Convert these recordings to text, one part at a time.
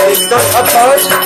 It's not apart.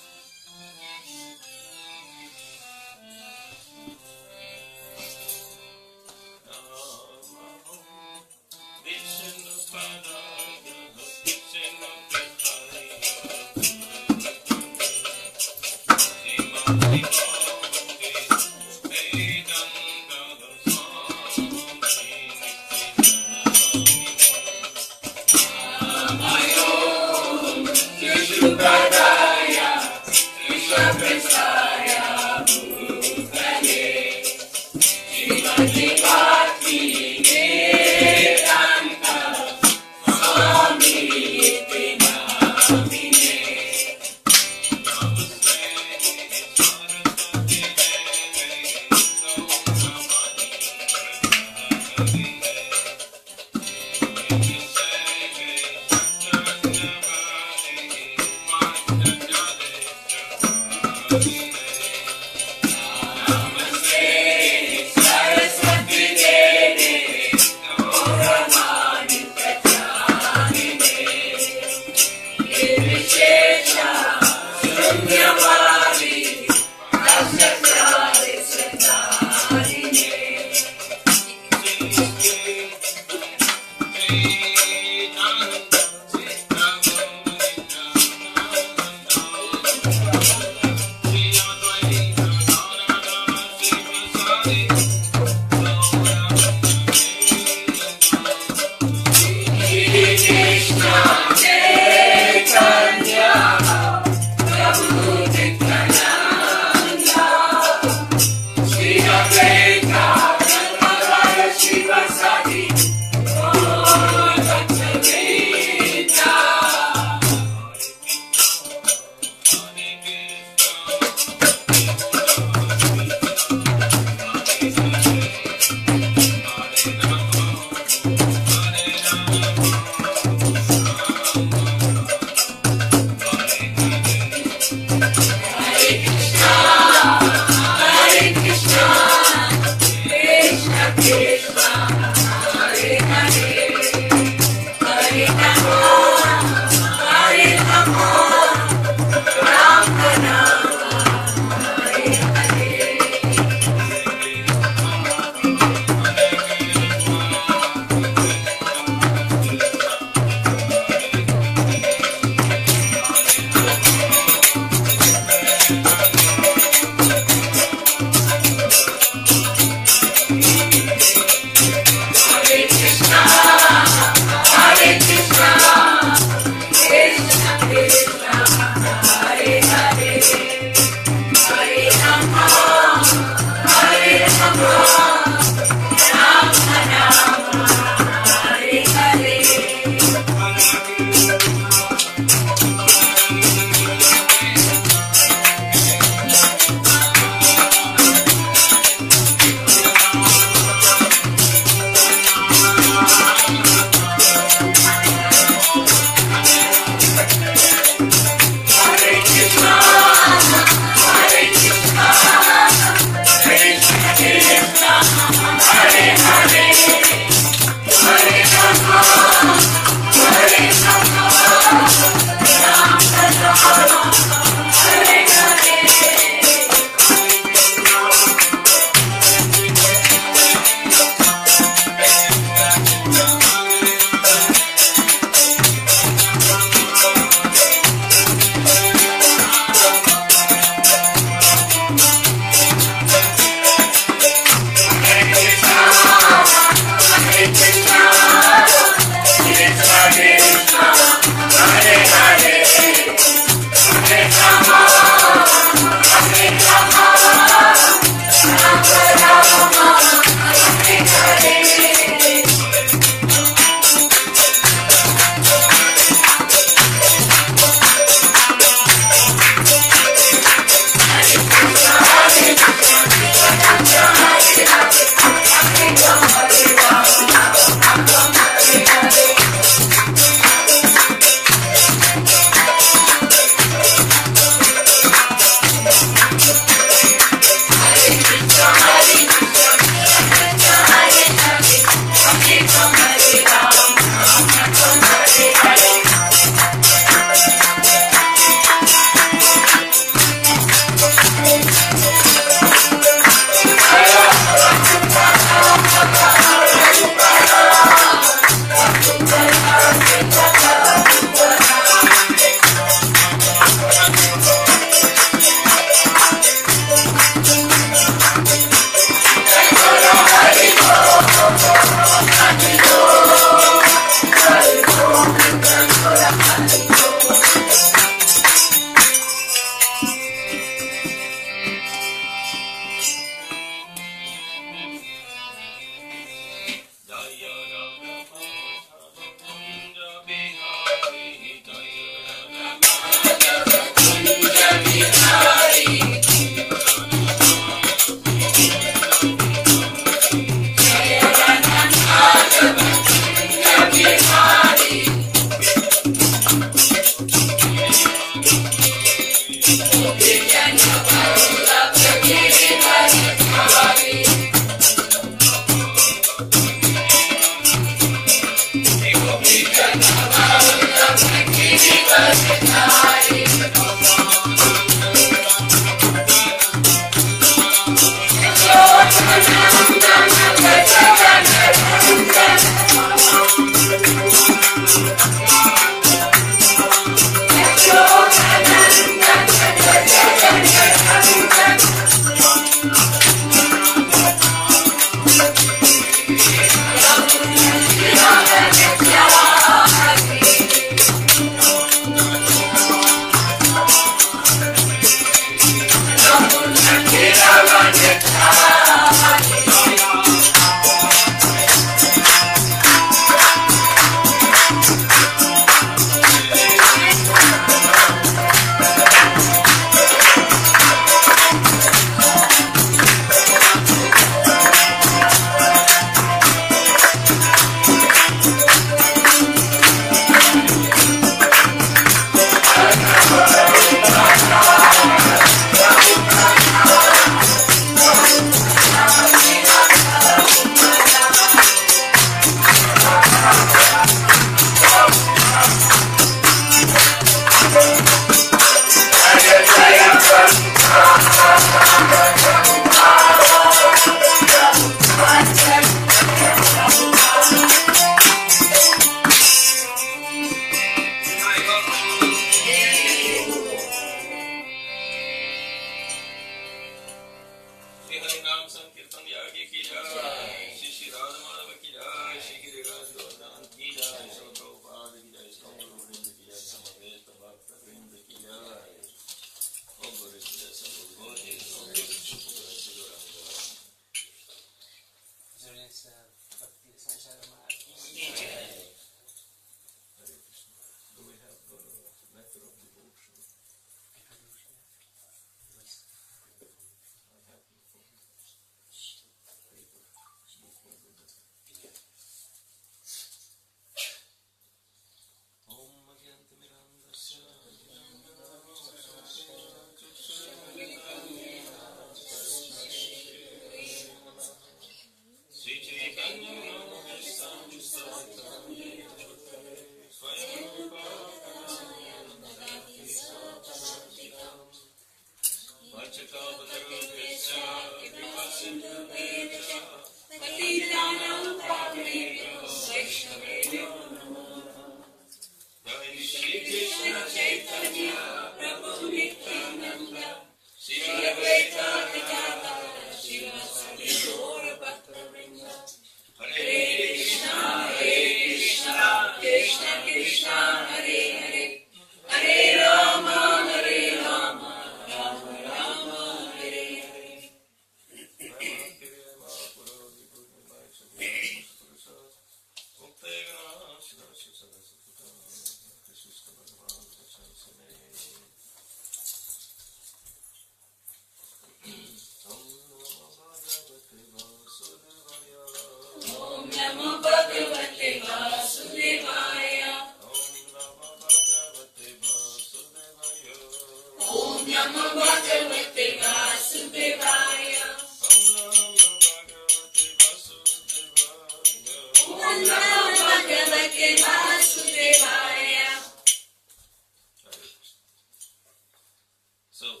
So,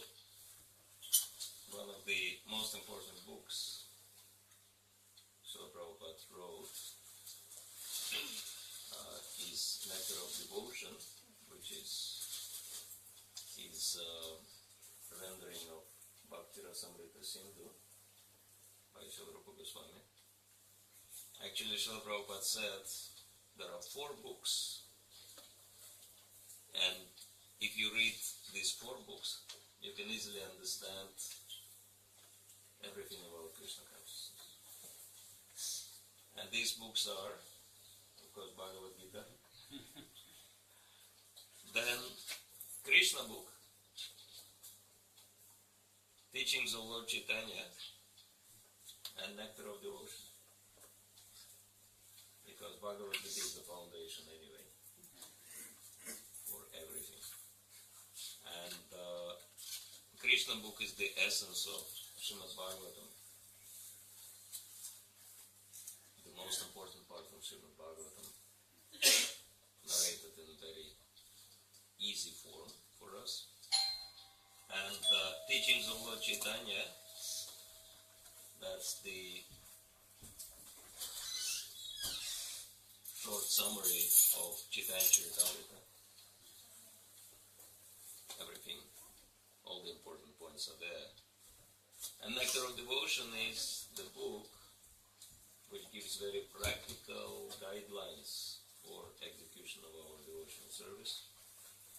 one of the most important books Srila Prabhupada wrote is Nectar of Devotion, which is his rendering of Bhakti Rasayana by Srila Swami. Actually, Srila Prabhupada said there are 4 books, and if you read these 4 books, you can easily understand everything about Krishna consciousness. And these books are, of course, Bhagavad Gita, then Krishna book, Teachings of Lord Chaitanya, and Nectar of Devotion. Because Bhagavad Gita is the foundation anyway for everything. And Krishna book is the essence of Srimad Bhagavatam. The most important part of Srimad Bhagavatam, narrated in very easy form for us. And Teachings of Lord Chaitanya, that's the short summary of Chaitanya Charitamrita. Everything, all the important points are there. And Nectar of Devotion is the book which gives very practical guidelines for execution of our devotional service,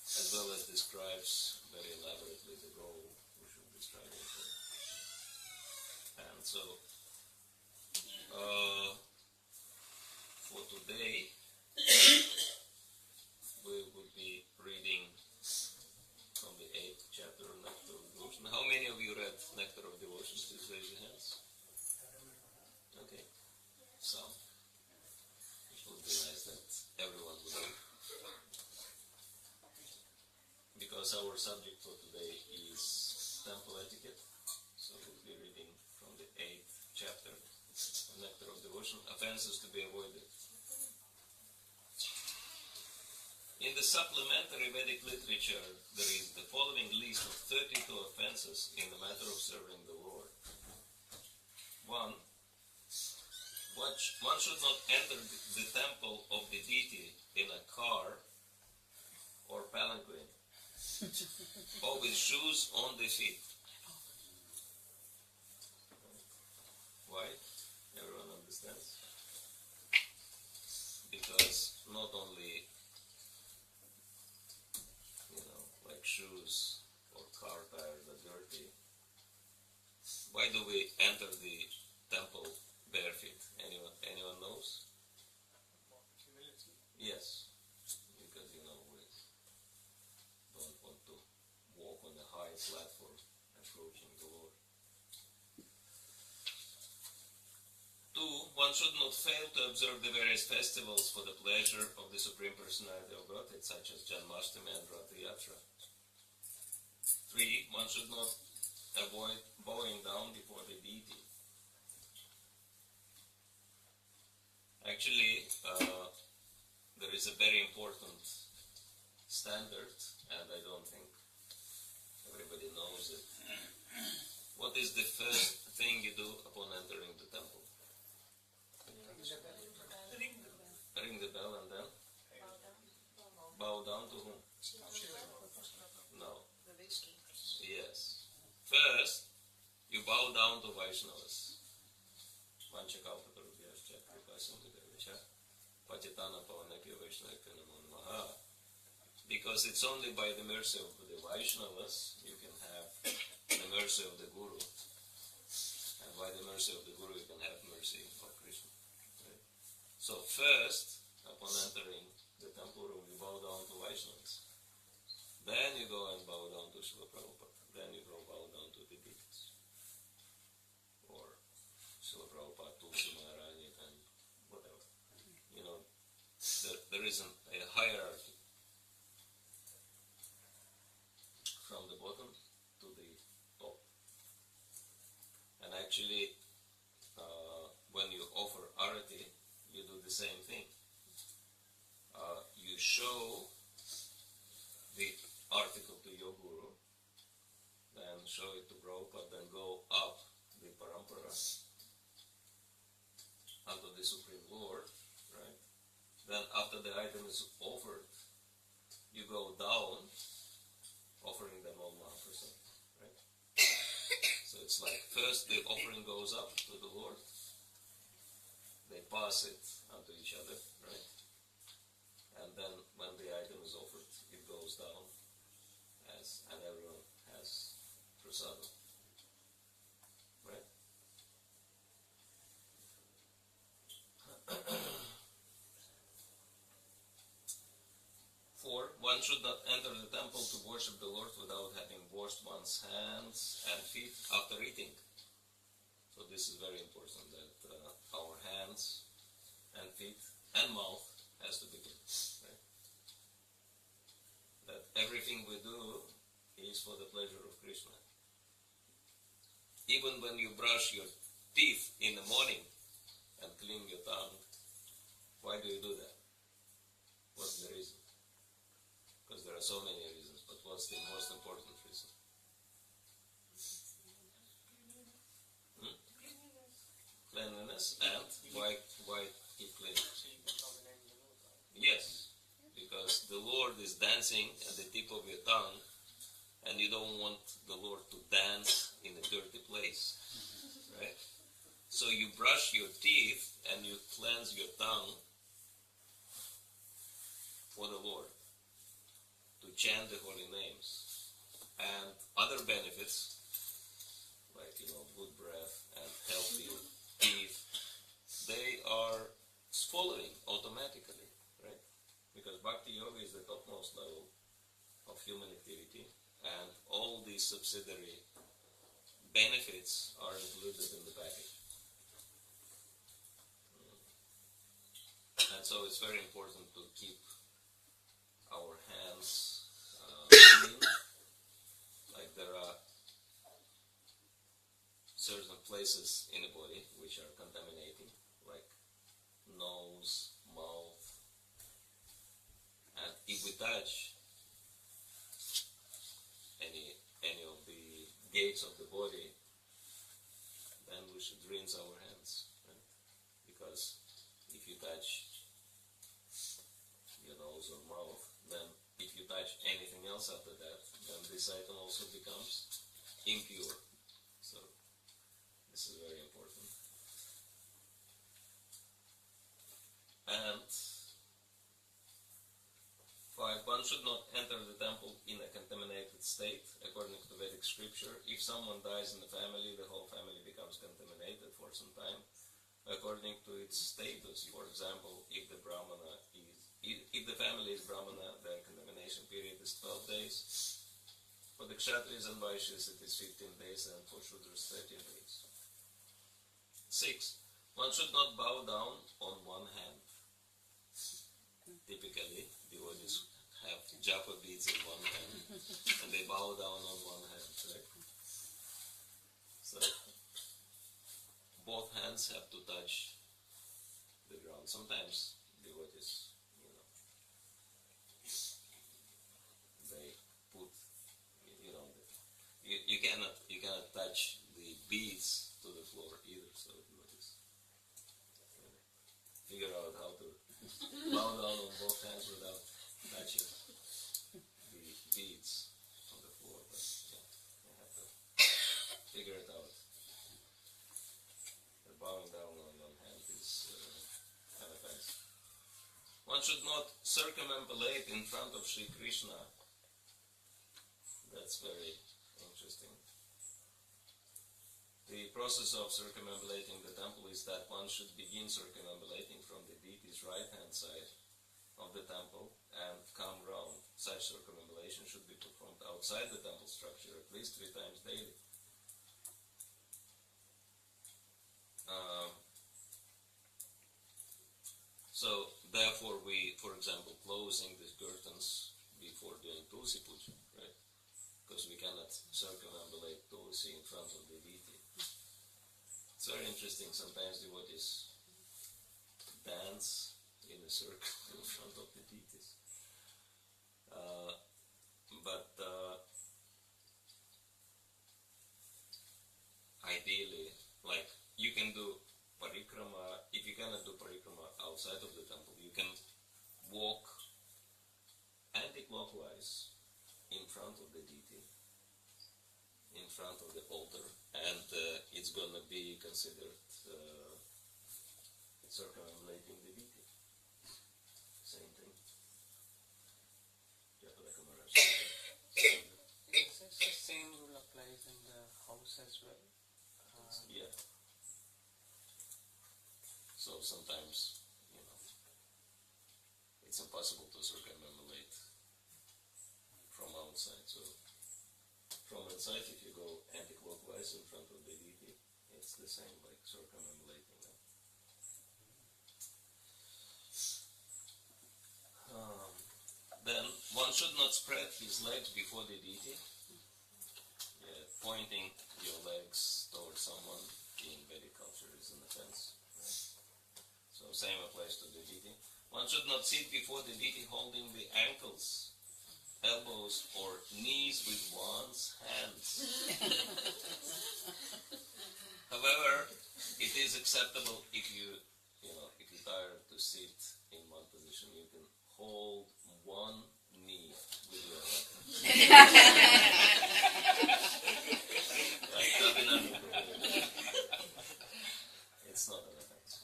as well as describes very elaborately the goal we should be striving for. And so, for today, we would be reading from the 8th chapter of Nectar of Devotion. How many of you read Nectar of Devotion? Please raise your hands. Okay, some. It would be nice that everyone would read. Because our subject for today is temple etiquette, so we'll be reading from the 8th chapter of Nectar of Devotion, offenses to be avoided. In the supplementary Vedic literature, there is the following list of 32 offenses in the matter of serving the Lord. 1. One should not enter the temple of the Deity in a car or palanquin, or with shoes on the feet. Why? Everyone understands? Because not only shoes or car tires are dirty. Why do we enter the temple bare feet? Anyone knows? Humility. Yes, because we don't want to walk on a high platform approaching the Lord. 2. One should not fail to observe the various festivals for the pleasure of the Supreme Personality of Godhead, such as Janmashtami and Rath Yatra. 3. One should not avoid bowing down before the Deity. Actually, there is a very important standard, and I don't think everybody knows it. What is the first thing you do upon entering the temple? Ring the bell and then? Bow down to whom? first, you bow down to Vaishnavas. Vanchakalpatarubhyascha kripasimudavyacha patitana pavanakya Vaishnavika namo namaha. Because it's only by the mercy of the Vaishnavas you can have the mercy of the Guru. And by the mercy of the Guru you can have mercy of Krishna. Right? So first, upon entering the temple room, you bow down to Vaishnavas. Then you go and bow down to Srila Prabhupada. Then you go bow down to the deities. Or Srila Prabhupada, Tulsi Maharani, and whatever. You know, there isn't a hierarchy from the bottom to the top. And actually, when you offer arati, you do the same thing. You show the article to your guru, then show it to Prabhupada, then go up the parampara unto the Supreme Lord, right? Then after the item is offered, you go down, offering them all Mahaprasad, right? So it's like first the offering goes up to the Lord, they pass it unto each other, right? And then when the item is offered, it goes down and everyone has prasadam, right? 4. One should not enter the temple to worship the Lord without having washed one's hands and feet after eating. So this is very important, that our hands and feet and mouth has to be clean. Right? That everything we do is for the pleasure of Krishna. Even when you brush your teeth in the morning and clean your tongue, why do you do that? What's the reason? Because there are so many reasons, but what's the most important reason? Cleanliness. And why keep clean? Yes, because the Lord is dancing at the tip of your tongue, and you don't want the Lord to dance in a dirty place, right? So you brush your teeth and you cleanse your tongue for the Lord, to chant the holy names, and other benefits like good breath and healthy teeth, they are following automatically, right? Because Bhakti Yoga is the topmost level of human activity, and all these subsidiary benefits are included in the package. And so it's very important to keep our hands clean. Like there are certain places in the body which are contaminating, like nose, mouth, and if we touch any of the gates of the body, then we should rinse our hands, right? Because if you touch your nose or mouth, then if you touch anything else after that, then this item also becomes impure. So this is very important. And 5. One should not enter the temple in a contaminated state. According to Vedic scripture, if someone dies in the family, the whole family becomes contaminated for some time, according to its status. For example, if the family is Brahmana, their contamination period is 12 days. For the Kshatriyas and Vaishyas, it is 15 days, and for Shudras, 13 days. 6. One should not bow down on one hand. Typically, devotees have japa beads in one hand, and they bow down on one hand, right? So, both hands have to touch the ground. Sometimes devotees, they put, you cannot touch the beads to the floor either. So devotees figure out how to bow down on both hands without touching the beads on the floor. But yeah, you have to one should not circumambulate in front of Shri Krishna. That's very interesting. The process of circumambulating the temple is that one should begin circumambulating from the deity's right-hand side of the temple and come round. Such circumambulation should be performed outside the temple structure at least 3 times daily. So therefore we, for example, closing the curtains before doing Tulsi Puja, right? Because we cannot circumambulate Tulsi in front of the deity. It's very interesting, sometimes devotees dance in a circle in front of the deities. But ideally, like, you can do parikrama. If you cannot do parikrama outside of the temple, you can walk anti-clockwise in front of the deity, in front of the altar, and it's going to be considered circumambulating the deity. Same thing. The same rule applies in the house as well. Yeah. So sometimes, it's impossible to circumambulate from outside. So from inside, if you go anti-clockwise in front of the deity, it's the same like circumambulating them. Then one should not spread his legs before the deity. Pointing your legs towards someone in Vedic culture is an offense. Right? So same applies to the deity. One should not sit before the deity holding the ankles, elbows, or knees with one's hands. However, it is acceptable if you tire to sit in one position, you can hold one knee with your hand. It's not an offense.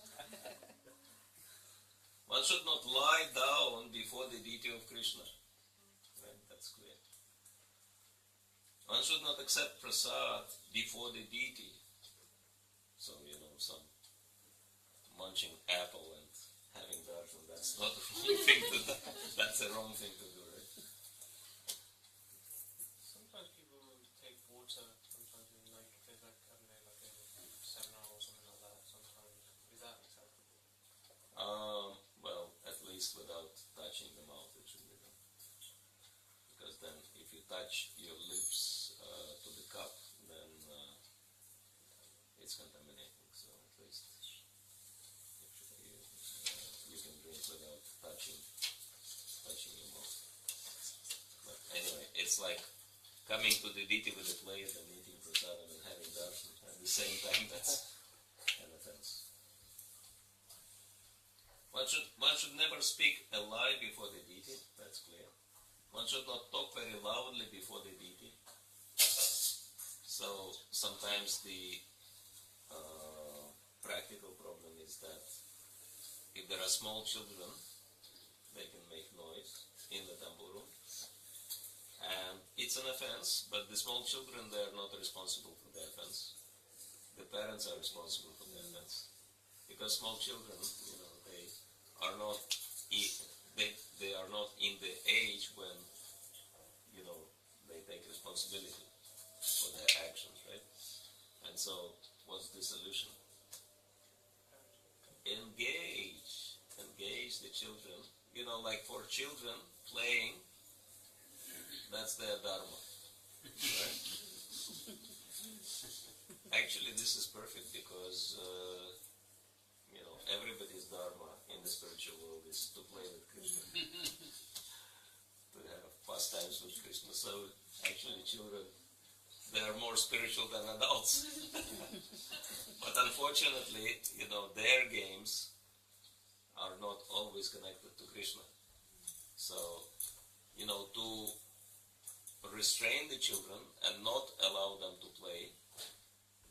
One should not lie down before the deity of Krishna. Right? That's clear. One should not accept prasad before the deity. So, some munching apple and having darshan, that's not the wrong thing to do. That's a wrong thing to do, right? Sometimes people take water, sometimes in like, if there's like, I don't know, like a seminar or something like that, sometimes. Is that acceptable? Well, at least without touching the mouth, it should be done. Because then, if you touch your lips to the cup, then it's contaminating. So at least you can drink without touching your mouth. But anyway, it's like coming to the deity with a plate and eating prasadam and having darshan at the same time. That's an offense. One should never speak a lie before the deity. That's clear. One should not talk very loudly before the deity. So sometimes the practical problem is that if there are small children, they can make noise in the temple room. And it's an offense, but the small children, they are not responsible for the offense. The parents are responsible for the offense. Because small children, they are not in the age when, they take responsibility for their actions, right? And so, what's the solution? Engage the children. Like for children, playing, that's their dharma, right? Actually, this is perfect because, everybody's dharma in the spiritual world is to play with Krishna, to have pastimes with Krishna. So, actually, children, they are more spiritual than adults. But unfortunately, their games are not always connected to Krishna. So, to restrain the children and not allow them to play,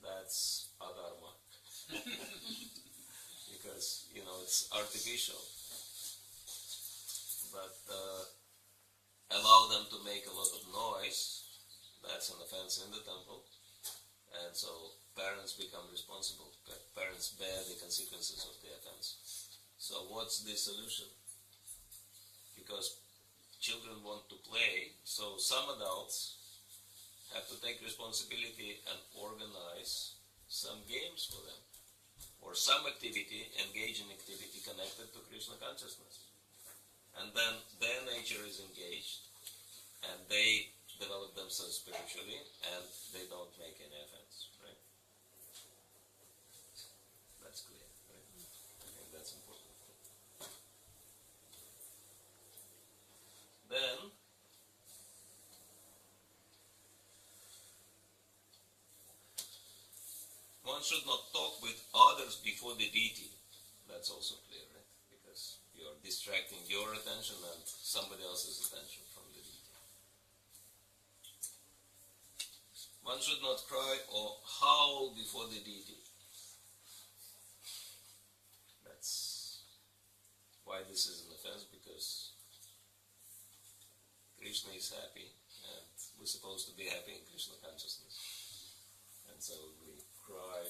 that's adharma. Because, it's artificial. but allow them to make a lot of noise, that's an offense in the temple, and so parents become responsible. Parents bear the consequences of the offense. So what's the solution? Because children want to play, so some adults have to take responsibility and organize some games for them, or some activity, engage in activity connected to Krishna consciousness. And then their nature is engaged, and they develop themselves spiritually, and they don't make any offense, right? That's clear, right? I think that's important. Then, one should not talk with others before the deity. That's also clear, right? Because you're distracting your attention and somebody else's attention from the deity. One should not cry or howl before the deity. That's why this is an offense, because Krishna is happy, and we're supposed to be happy in Krishna consciousness. And so we cry,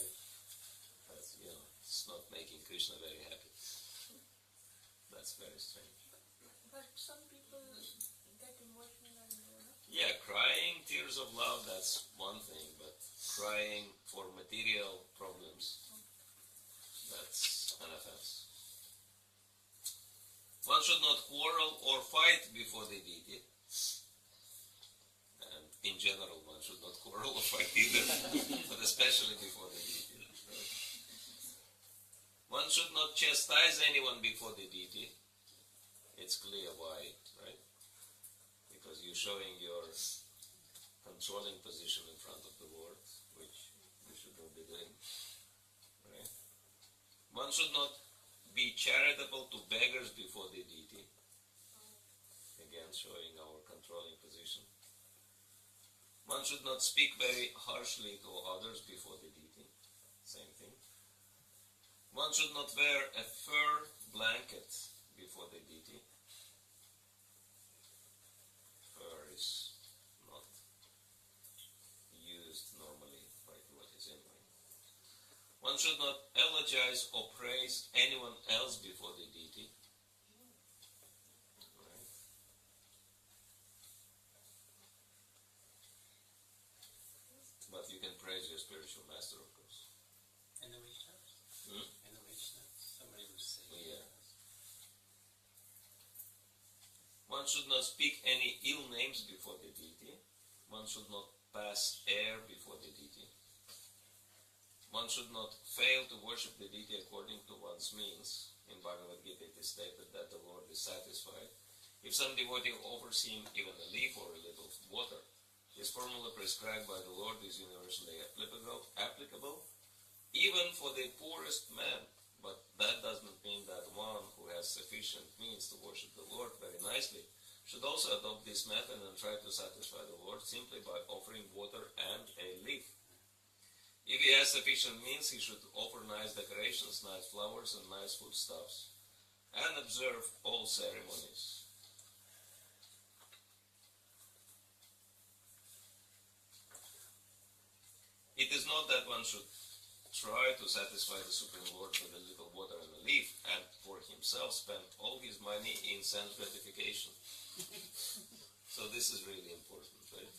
as it's not making Krishna very happy. That's very strange. But some people get emotional and Yeah, crying tears of love, that's one thing, but crying for material problems, that's an offense. One should not quarrel or fight before the deity. And in general, one should not quarrel or fight either, but especially before the deity. One should not chastise anyone before the deity. It's clear why, right? Because you're showing your controlling position in front of the Lord, which you should not be doing, right? One should not be charitable to beggars before the deity. Again, showing our controlling position. One should not speak very harshly to others before the deity. Same thing. One should not wear a fur blanket before the deity. Fur is not used normally by devotees anyway. One should not eulogize or praise anyone else before the deity. Right? But you can praise your spiritual master, of course. In the Vaishnavas? In the Vaishnavas, somebody will say. Yeah. One should not speak any ill names before the deity. One should not pass air before the deity. One should not fail to worship the deity according to one's means. In Bhagavad Gita it is stated that the Lord is satisfied if some devotee offers him even a leaf or a little water. This formula prescribed by the Lord is universally applicable even for the poorest man. But that doesn't mean that one who has sufficient means to worship the Lord very nicely should also adopt this method and try to satisfy the Lord simply by offering water and a leaf. If he has sufficient means, he should offer nice decorations, nice flowers, and nice foodstuffs, and observe all ceremonies. It is not that one should try to satisfy the Supreme Lord with a little water and a leaf, and for himself spend all his money in sense gratification. So this is really important, right?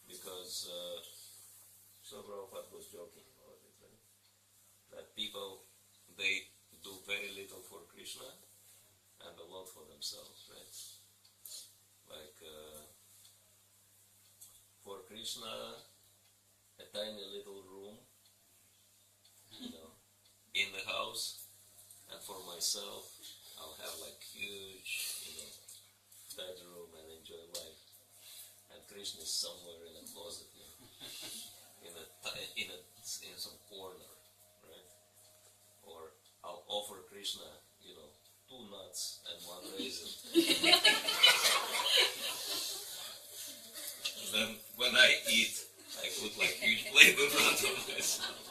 Because Prabhupada was joking about it, right? That people, they do very little for Krishna and a lot for themselves, right? Like for Krishna, a tiny little room, in the house, and for myself, I'll have like huge, bedroom and enjoy life. And Krishna is somewhere in a closet, in some corner, right? Or I'll offer Krishna, 2 nuts and 1 raisin. And then when I eat, I put like huge plate in front of myself.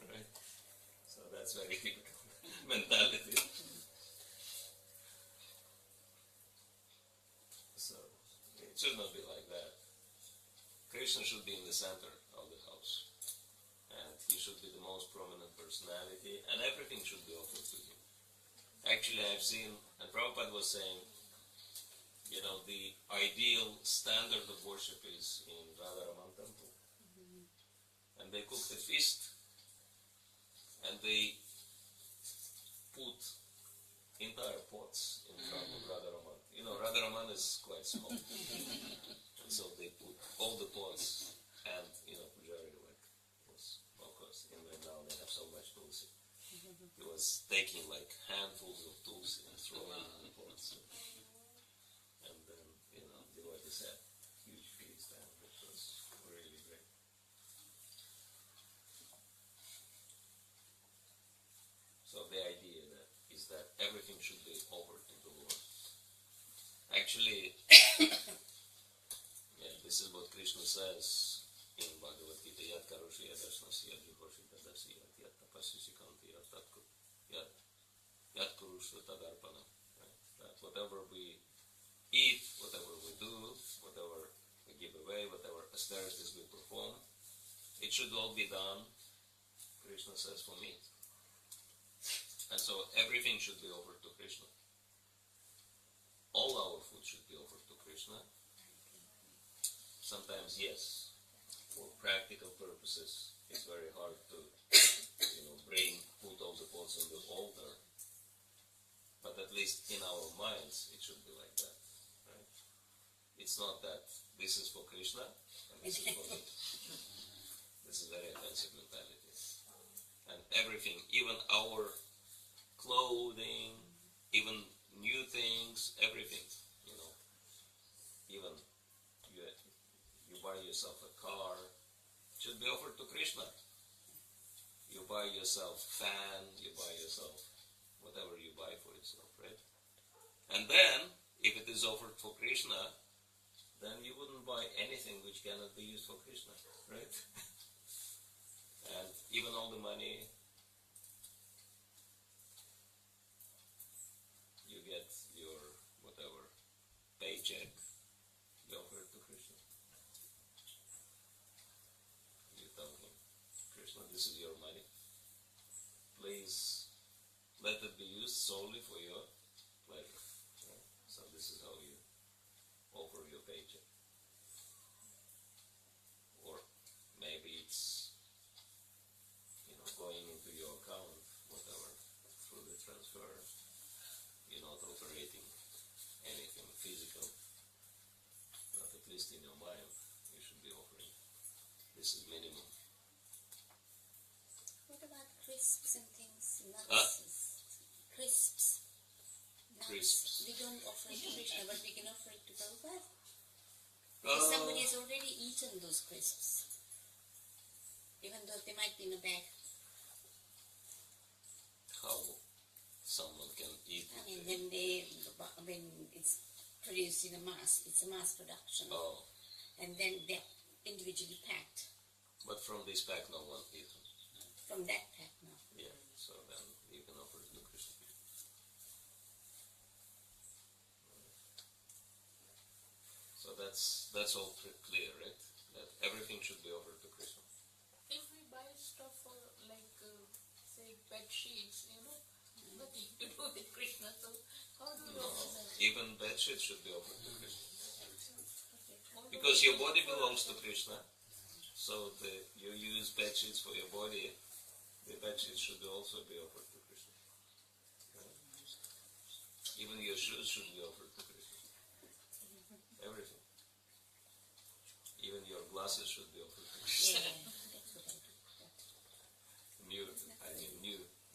Right? So that's very difficult. It should not be like that. Krishna should be in the center of the house. And he should be the most prominent personality, and everything should be offered to him. Actually, I've seen, and Prabhupada was saying, you know, the ideal standard of worship is in Radharaman temple. And they cook the feast, and they put entire pots in front of Radharaman. You know, Radharaman is quite small. And so they put all the pots, and, you know, Pujari, like, was, of course, in Vrindavan they have so much tulsi. He was taking like handfuls of tulsi and throwing in the pots. And then, you know, devotees had huge feast, and it was really great. So the idea is that everything should be offered to the Lord. Actually, yeah, this is what Krishna says in Bhagavad Gita, Yad karoshi yad asnasi yad juhoshi tadasi yad yad tapasya sikanti yad kurushva tadarpanam. That whatever we eat, whatever we do, whatever we give away, whatever austerities we perform, it should all be done, Krishna says, for me. And so everything should be offered to Krishna. All our food should be offered to Krishna. Sometimes, yes, for practical purposes, it's very hard to, you know, put all the pots on the altar. But at least in our minds, it should be like that, right? It's not that this is for Krishna and this is for me. This is very offensive mentality. And everything, even our clothing, even new things, everything, you know, even you buy yourself a car, it should be offered to Krishna. You buy yourself fan, you buy yourself whatever you buy for yourself, right? And then, if it is offered for Krishna, then you wouldn't buy anything which cannot be used for Krishna, right? And even all the money you get, your whatever paycheck, you offer it to Krishna. You tell him, Krishna, this is your money. Please let it be used solely for your pleasure. Right? So this is how you offer your paycheck. Or maybe it's, you know, going into your account, whatever, through the transfer. You're not operating anything physical, but at least in your mind, you should be offering. This is minimum. What about crisps and things? Nuts? Crisps. Nuts. Crisps. We don't offer it to Krishna, but we can offer it to Prabhupada. Because somebody has already eaten those crisps. Even though they might be in a bag. How someone can eat I it? mean, when it's produced in a mass, it's a mass production. Oh. And then they're individually packed. But from this pack, no one eats them. From that pack, no. Yeah, so then you can offer it to Krishna. So that's all clear, right? That everything should be offered to Krishna. If we buy stuff for, like, say, bed sheets, you know, nothing to do with Krishna, so how do we offer that? Even bed sheets should be offered to Krishna. Okay. Because your body belongs to Krishna. So you use bed sheets for your body, the bed sheets should also be offered to Krishna. Right? Even your shoes should be offered to Krishna. Everything. Even your glasses should be offered to Krishna. Yeah, that's what I do.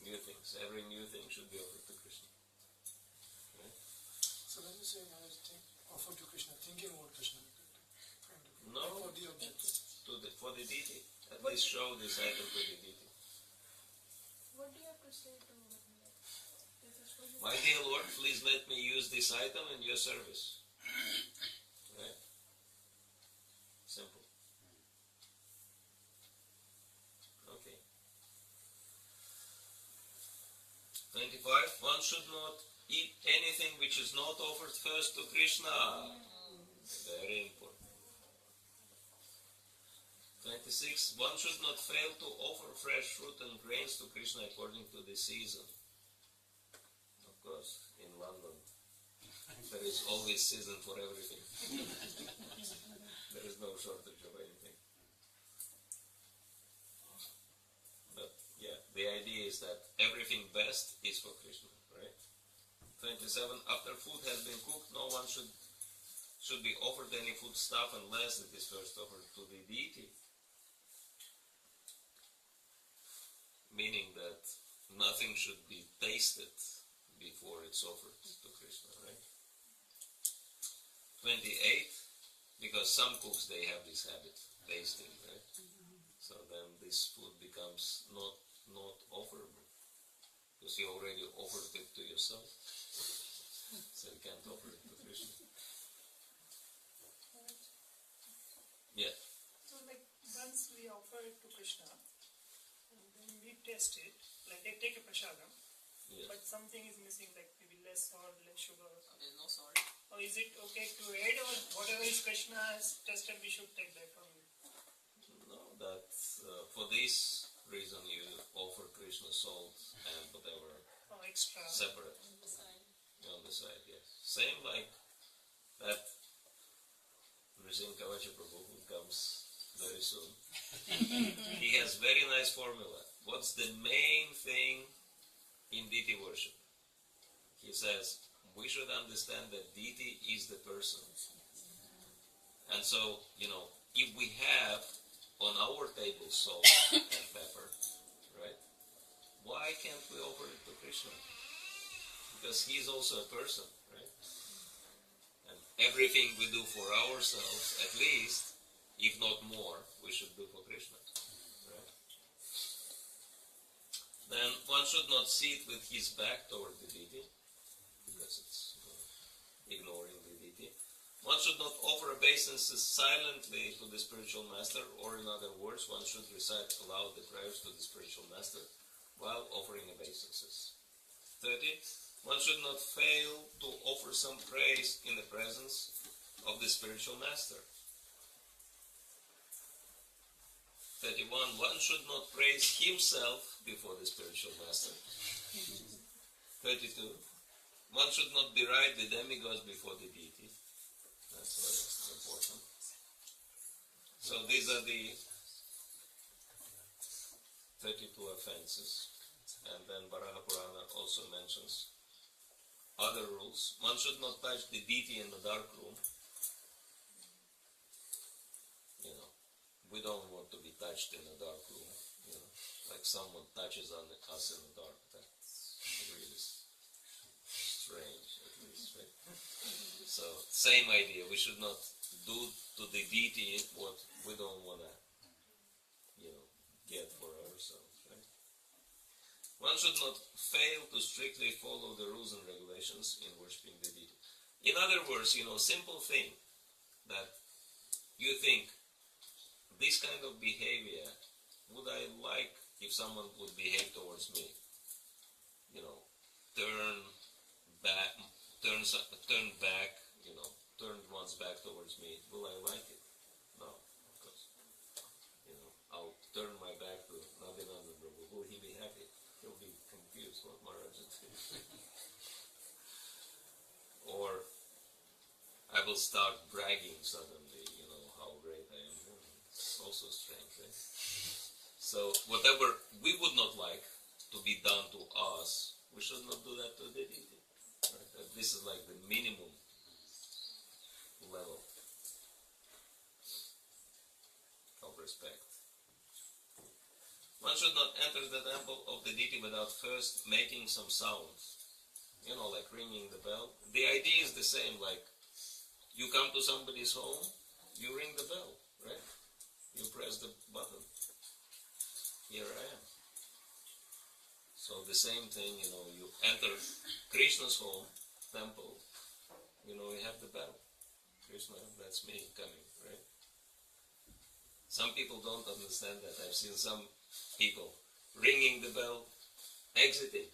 New things. Every new thing should be offered to Krishna. Right? So when you say offer to Krishna, thinking about Krishna, No, for the object. for the deity. At least show this item to the deity. What do you have to say to him? This is for you. My dear Lord, please let me use this item in your service. Right? Simple. Okay. 25. One should not eat anything which is not offered first to Krishna. Very important. 26. One should not fail to offer fresh fruit and grains to Krishna according to the season. Of course, in London, there is always season for everything. There is no shortage of anything. But yeah, the idea is that everything best is for Krishna, right? 27. After food has been cooked, no one should be offered any food stuff unless it is first offered to the deity. Meaning that nothing should be tasted before it's offered to Krishna, right? 28, because some cooks, they have this habit, tasting, right? So then this food becomes not offerable, because you already offered it to yourself, so you can't offer it to Krishna. Yeah. So like once we offer it to Krishna, and then we taste it, like they take a prasadam, Yeah. but something is missing, like maybe less salt, less sugar or something. There's no salt. Or is it okay to add, or whatever is Krishna has tested, we should take that from you? No, that for this reason you offer Krishna salt and whatever Or extra? separate on the side, yes. Same like that Nrsimha Kavacha Prabhu, who comes very soon. He has very nice formula. What's the main thing in deity worship? He says, we should understand that deity is the person. And so, if we have on our table salt and pepper, right? Why can't we offer it to Krishna? Because he is also a person, right? And everything we do for ourselves, at least, if not more, we should do for Krishna, right? Then one should not sit with his back toward the deity, because it's ignoring the deity. One should not offer obeisances silently to the spiritual master, or in other words, one should recite aloud the prayers to the spiritual master while offering obeisances. 30. One should not fail to offer some praise in the presence of the spiritual master. 31. One should not praise himself before the spiritual master. 32. One should not deride the demigods before the deity. That's very important. So these are the 32 offenses. And then Varaha Purana also mentions other rules. One should not touch the deity in the dark room. We don't want to be touched in a dark room. Like someone touches on us in the dark. That's really strange, at least, right? So, same idea. We should not do to the deity what we don't want to, get for ourselves, right? One should not fail to strictly follow the rules and regulations in worshipping the deity. In other words, simple thing that you think, this kind of behavior, would I like if someone would behave towards me? Turn back, turn one's back towards me. Will I like it? No, because, I'll turn my back to Nandinanda Prabhu. Will he be happy? He'll be confused what Maharaj is saying. Or I will start bragging suddenly, how great I am. It's also strange, right? So whatever we would not like to be done to us, we should not do that to the deity. Right? This is like the minimum level of respect. One should not enter the temple of the deity without first making some sound. Like ringing the bell. The idea is the same, like you come to somebody's home, you ring the bell, right? You press the button. Here I am. So the same thing, you enter Krishna's home, temple, you have the bell. Krishna, that's me coming, right? Some people don't understand that. I've seen some people ringing the bell, exiting.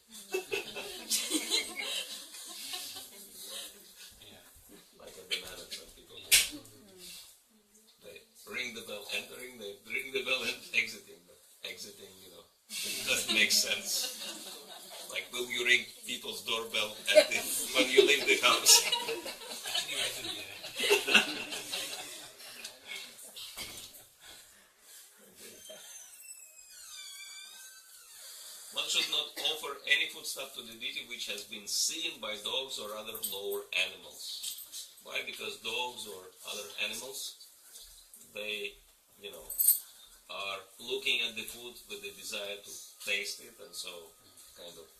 Like at the manor, some people do. doorbell at when you leave the house. One should not offer any foodstuff to the deity which has been seen by dogs or other lower animals. Why? Because dogs or other animals, they, are looking at the food with the desire to taste it, and so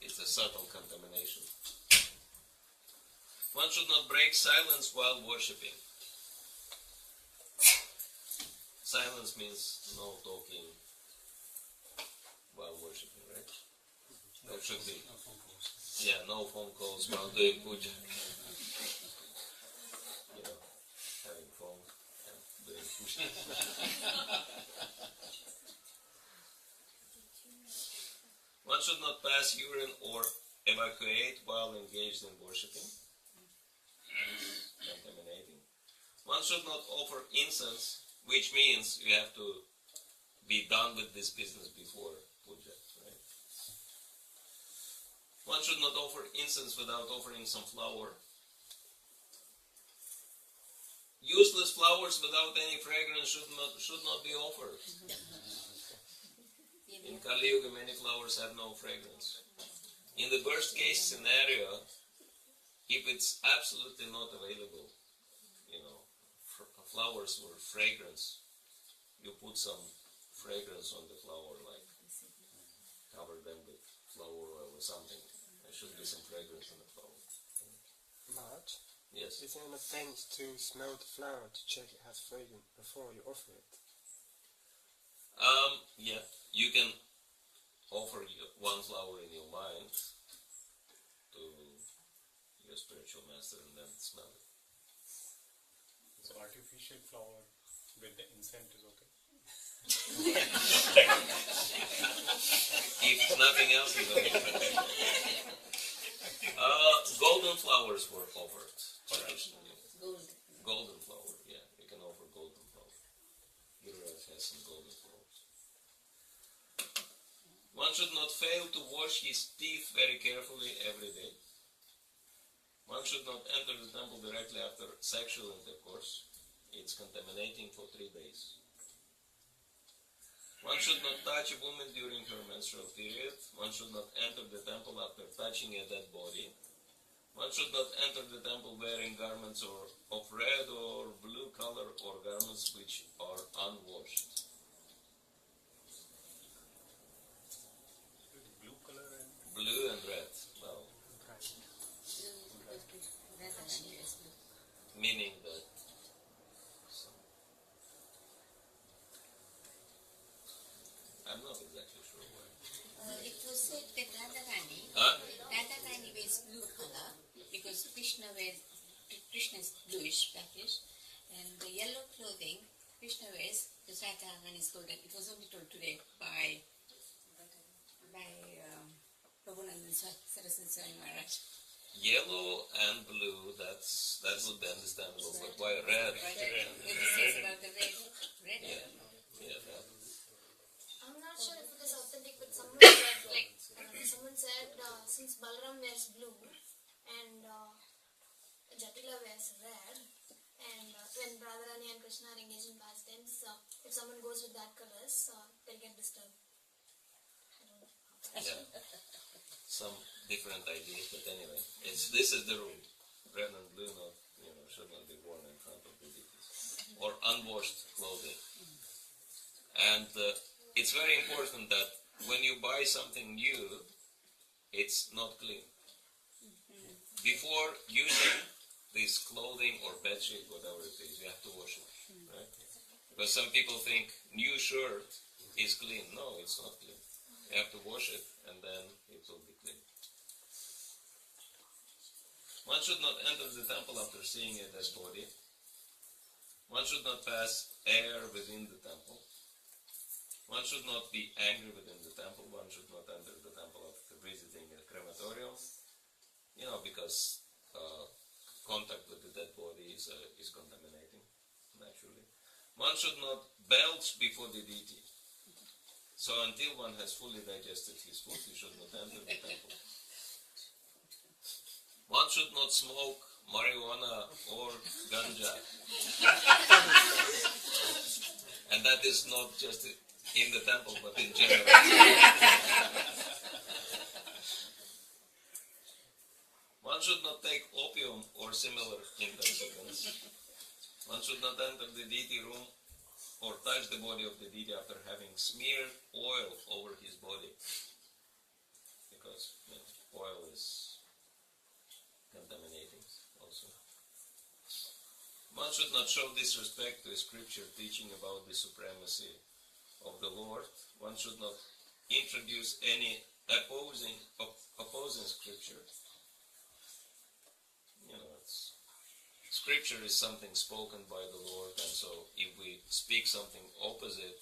it's a subtle contamination. One should not break silence while worshipping. Silence means no talking while worshipping, right? That should be. No phone calls. Yeah, no phone calls while doing puja. Having phone and doing puja. One should not pass urine or evacuate while engaged in worshipping. Contaminating. One should not offer incense, which means you have to be done with this business before puja, right? One should not offer incense without offering some flower. Useless flowers without any fragrance should not be offered. In Kali Yuga, many flowers have no fragrance. In the worst case scenario, if it's absolutely not available, flowers or fragrance, you put some fragrance on the flower, like cover them with flower oil or something. There should be some fragrance on the flower. Maharaj, Yes. is there an offense to smell the flower to check it has fragrance before you offer it? Yeah, you can offer one flower in your mind to your spiritual master and then smell it. So artificial flower with the incense is okay? If nothing else is okay. Golden flowers were offered traditionally. Golden flower, yeah, you can offer golden flower. Giriraj has some golden flowers. One should not fail to wash his teeth very carefully every day. One should not enter the temple directly after sexual intercourse. It's contaminating for 3 days. One should not touch a woman during her menstrual period. One should not enter the temple after touching a dead body. One should not enter the temple wearing garments of red or blue color or garments which are unwashed. Blue color and Blue and red. Well, meaning that I'm not exactly sure why. It was said that Radharani wears blue color because Krishna is bluish, blackish, and the yellow clothing Krishna wears because Radharani is golden. It was only told today by Prabhupada Saraswati Swami Maharaj. Yellow and blue, that would be understandable, but why red? It says about the red. Yeah, that. I'm not sure if it is authentic, but someone said since Balaram wears blue and Jatila wears red, and when Radharani and Krishna are engaged in pastimes, if someone goes with that colors, they'll get disturbed. I don't know. Yeah. Some different ideas, but anyway, this is the rule. Red and blue should not be worn in front of the deities. Or unwashed clothing. And it's very important that when you buy something new, it's not clean. Before using this clothing or bedsheet, whatever it is, you have to wash it. Right? Because some people think new shirt is clean. No, it's not clean. You have to wash it and then it will be clean. One should not enter the temple after seeing a dead body. One should not pass air within the temple. One should not be angry within the temple. One should not enter the temple after visiting a crematorium. Because contact with the dead body is contaminating, naturally. One should not belch before the deity. So until one has fully digested his food, he should not enter the temple. one should not smoke marijuana or ganja. And that is not just in the temple, but in general. One should not take opium or similar intoxicants. One should not enter the deity room or touch the body of the deity after having smeared oil over his body. Because oil is contaminating also. One should not show disrespect to a scripture teaching about the supremacy of the Lord. One should not introduce any opposing scripture. Scripture is something spoken by the Lord, and so if we speak something opposite,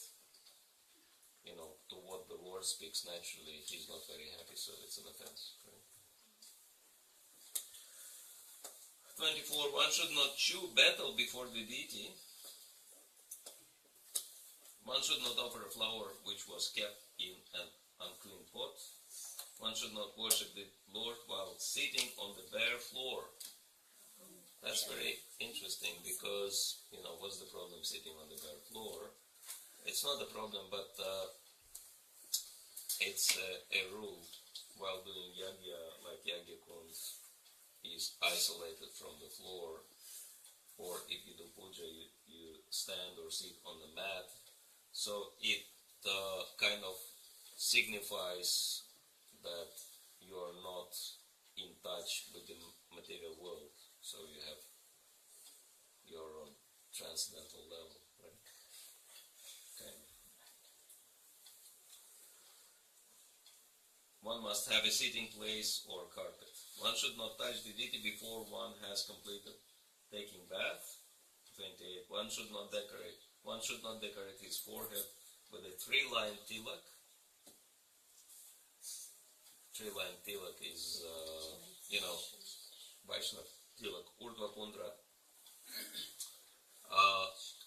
to what the Lord speaks naturally, he's not very happy, so it's an offense. Right? 24. One should not chew betel before the deity. One should not offer a flower which was kept in an unclean pot. One should not worship the Lord while sitting on the bare floor. That's very interesting because, what's the problem sitting on the bare floor? It's not a problem, but it's a rule while doing yagya, like yagya kunds is isolated from the floor, or if you do puja, you stand or sit on the mat. So it kind of signifies that you are not in touch with the material world. So you have your own transcendental level, right? Okay. One must have a sitting place or carpet. One should not touch the deity before one has completed taking bath. 28. One should not decorate his forehead with a 3-line tilak. 3-line tilak is, Vaishnava tilak, Urdhva Pundra,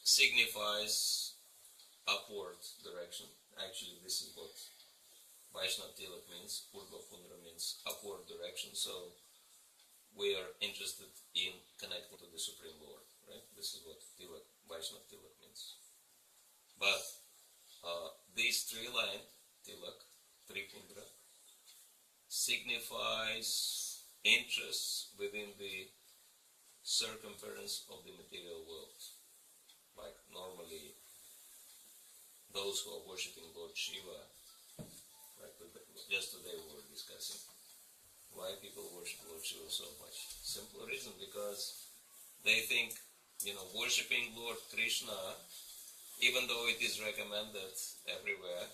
signifies upward direction. Actually, this is what Vaishnava tilak means. Urdhva Pundra means upward direction. So we are interested in connecting to the Supreme Lord, right? This is what tilak, Vaishnava tilak means. But this 3-line tilak, Tripundra, signifies interests within the circumference of the material world. Like normally, those who are worshipping Lord Shiva, like just today we were discussing, why people worship Lord Shiva so much. Simple reason, because they think, worshipping Lord Krishna, even though it is recommended everywhere,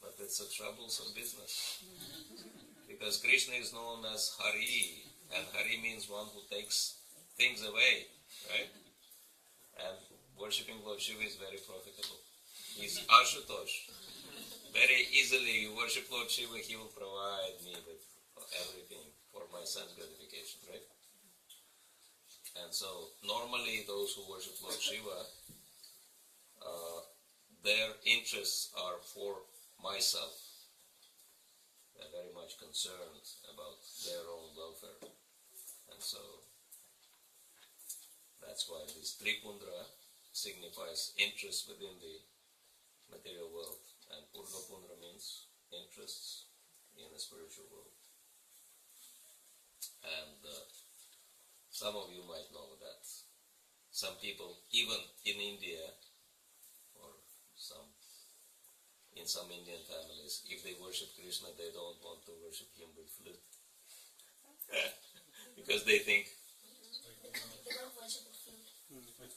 but it's a troublesome business. Because Krishna is known as Hari, and Hari means one who takes things away, right? And worshipping Lord Shiva is very profitable. He's Ashutosh. Very easily, you worship Lord Shiva, he will provide me with everything for my sense gratification, right? And so, normally those who worship Lord Shiva, their interests are for myself. They're very much concerned about their own welfare. And so, that's why this Tripundra signifies interest within the material world. And Urdhva Pundra means interests in the spiritual world. And some of you might know that some people, even in India, or in some Indian families, if they worship Krishna, they don't want to worship him with flute. Because they think... They don't worship with flute.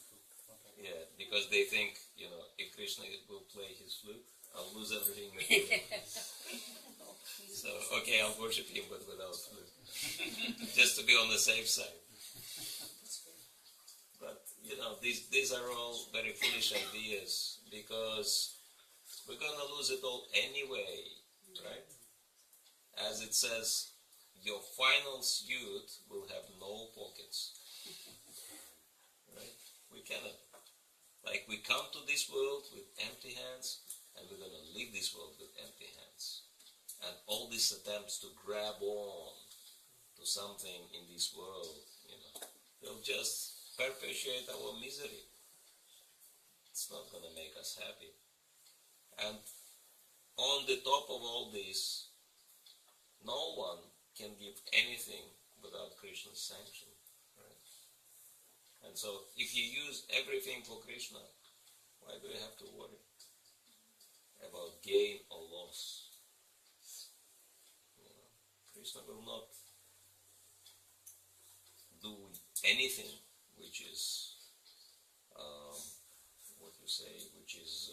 Yeah, because they think, if Krishna will play his flute, I'll lose everything. So, okay, I'll worship him, but without flute. Just to be on the safe side. But, these are all very foolish ideas, because we're going to lose it all anyway, right? As it says, your final suit will have no pockets. Right? We cannot. Like, we come to this world with empty hands, and we're going to leave this world with empty hands. And all these attempts to grab on to something in this world, they'll just perpetuate our misery. It's not going to make us happy. And on the top of all this, no one can give anything without Krishna's sanction. Right? And so if you use everything for Krishna, why do you have to worry about gain or loss? Krishna will not do anything which is, which is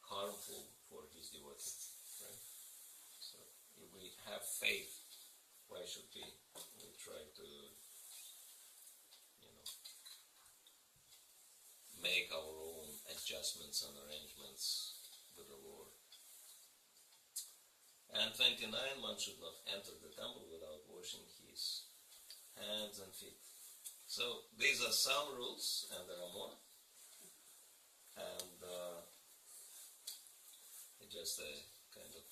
harmful for his devotees. Right? So if we have faith, why should we try to, make our own adjustments and arrangements with the Lord? And 29, one should not enter the temple without washing his hands and feet. So these are some rules, and there are more. And it's just a kind of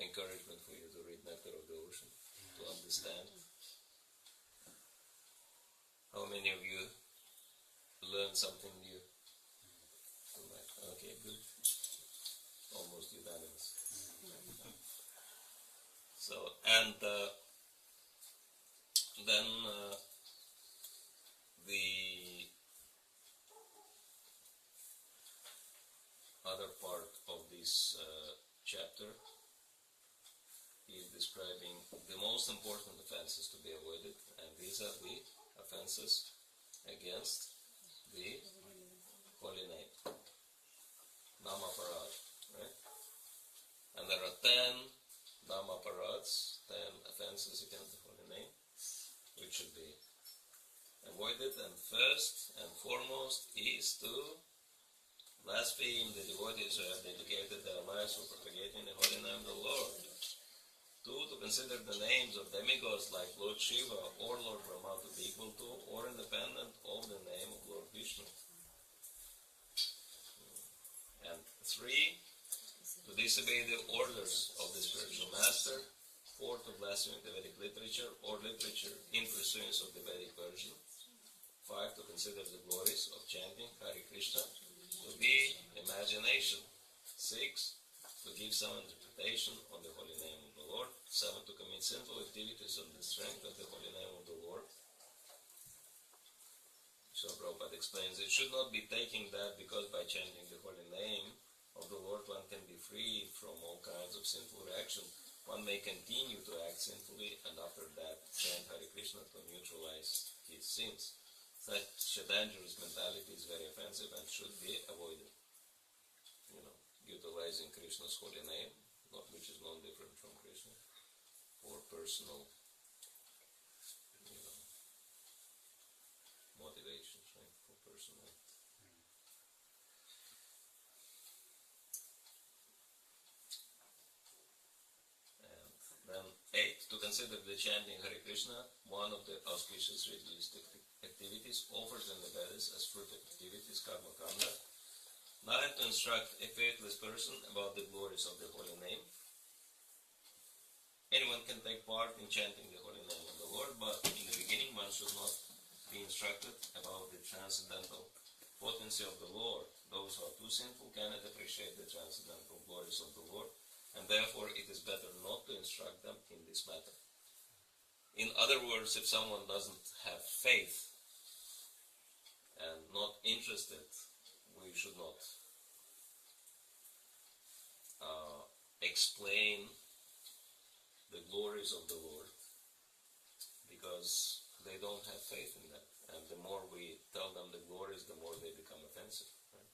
encouragement for you to read Nectar of the Ocean, to understand. How many of you learned something new tonight? Okay, good. Almost unanimous. So, and then the other part of this chapter is describing the most important offenses to be avoided, and these are the offenses against the holy name, Namaparad, right? And there are 10 Namaparads, 10 offenses against the holy name, which should be avoided, and first and foremost is to blaspheme the devotees who have dedicated their lives for propagating the holy name of the Lord. 2, to consider the names of demigods like Lord Shiva or Lord Brahma to be equal to or independent of the name of Lord Vishnu. And 3, to disobey the orders of the spiritual master. 4, to blaspheme the Vedic literature or literature in pursuance of the Vedic version. 5, to consider the glories of chanting Hare Krishna to be imagination. 6, to give some interpretation on the holy name of the Lord. 7, to commit sinful activities on the strength of the holy name of the Lord. So Prabhupada explains, it should not be taking that because by chanting the holy name of the Lord one can be free from all kinds of sinful reaction. One may continue to act sinfully and after that chant Hare Krishna to neutralize his sins. Such a dangerous mentality is very offensive and should be avoided. Utilizing Krishna's holy name, which is not different from Krishna, for personal, motivations, right? For personal. And then 8, to consider the chanting Hare Krishna one of the auspicious ritualistic activities offered in the Vedas as fruit activities, karma kanda. 9, to instruct a faithless person about the glories of the holy name. Anyone can take part in chanting the holy name of the Lord, but in the beginning one should not be instructed about the transcendental potency of the Lord. Those who are too sinful cannot appreciate the transcendental glories of the Lord, and therefore it is better not to instruct them in this matter. In other words, if someone doesn't have faith and not interested, we should not explain the glories of the Lord because they don't have faith in that. And the more we tell them the glories, the more they become offensive. Right?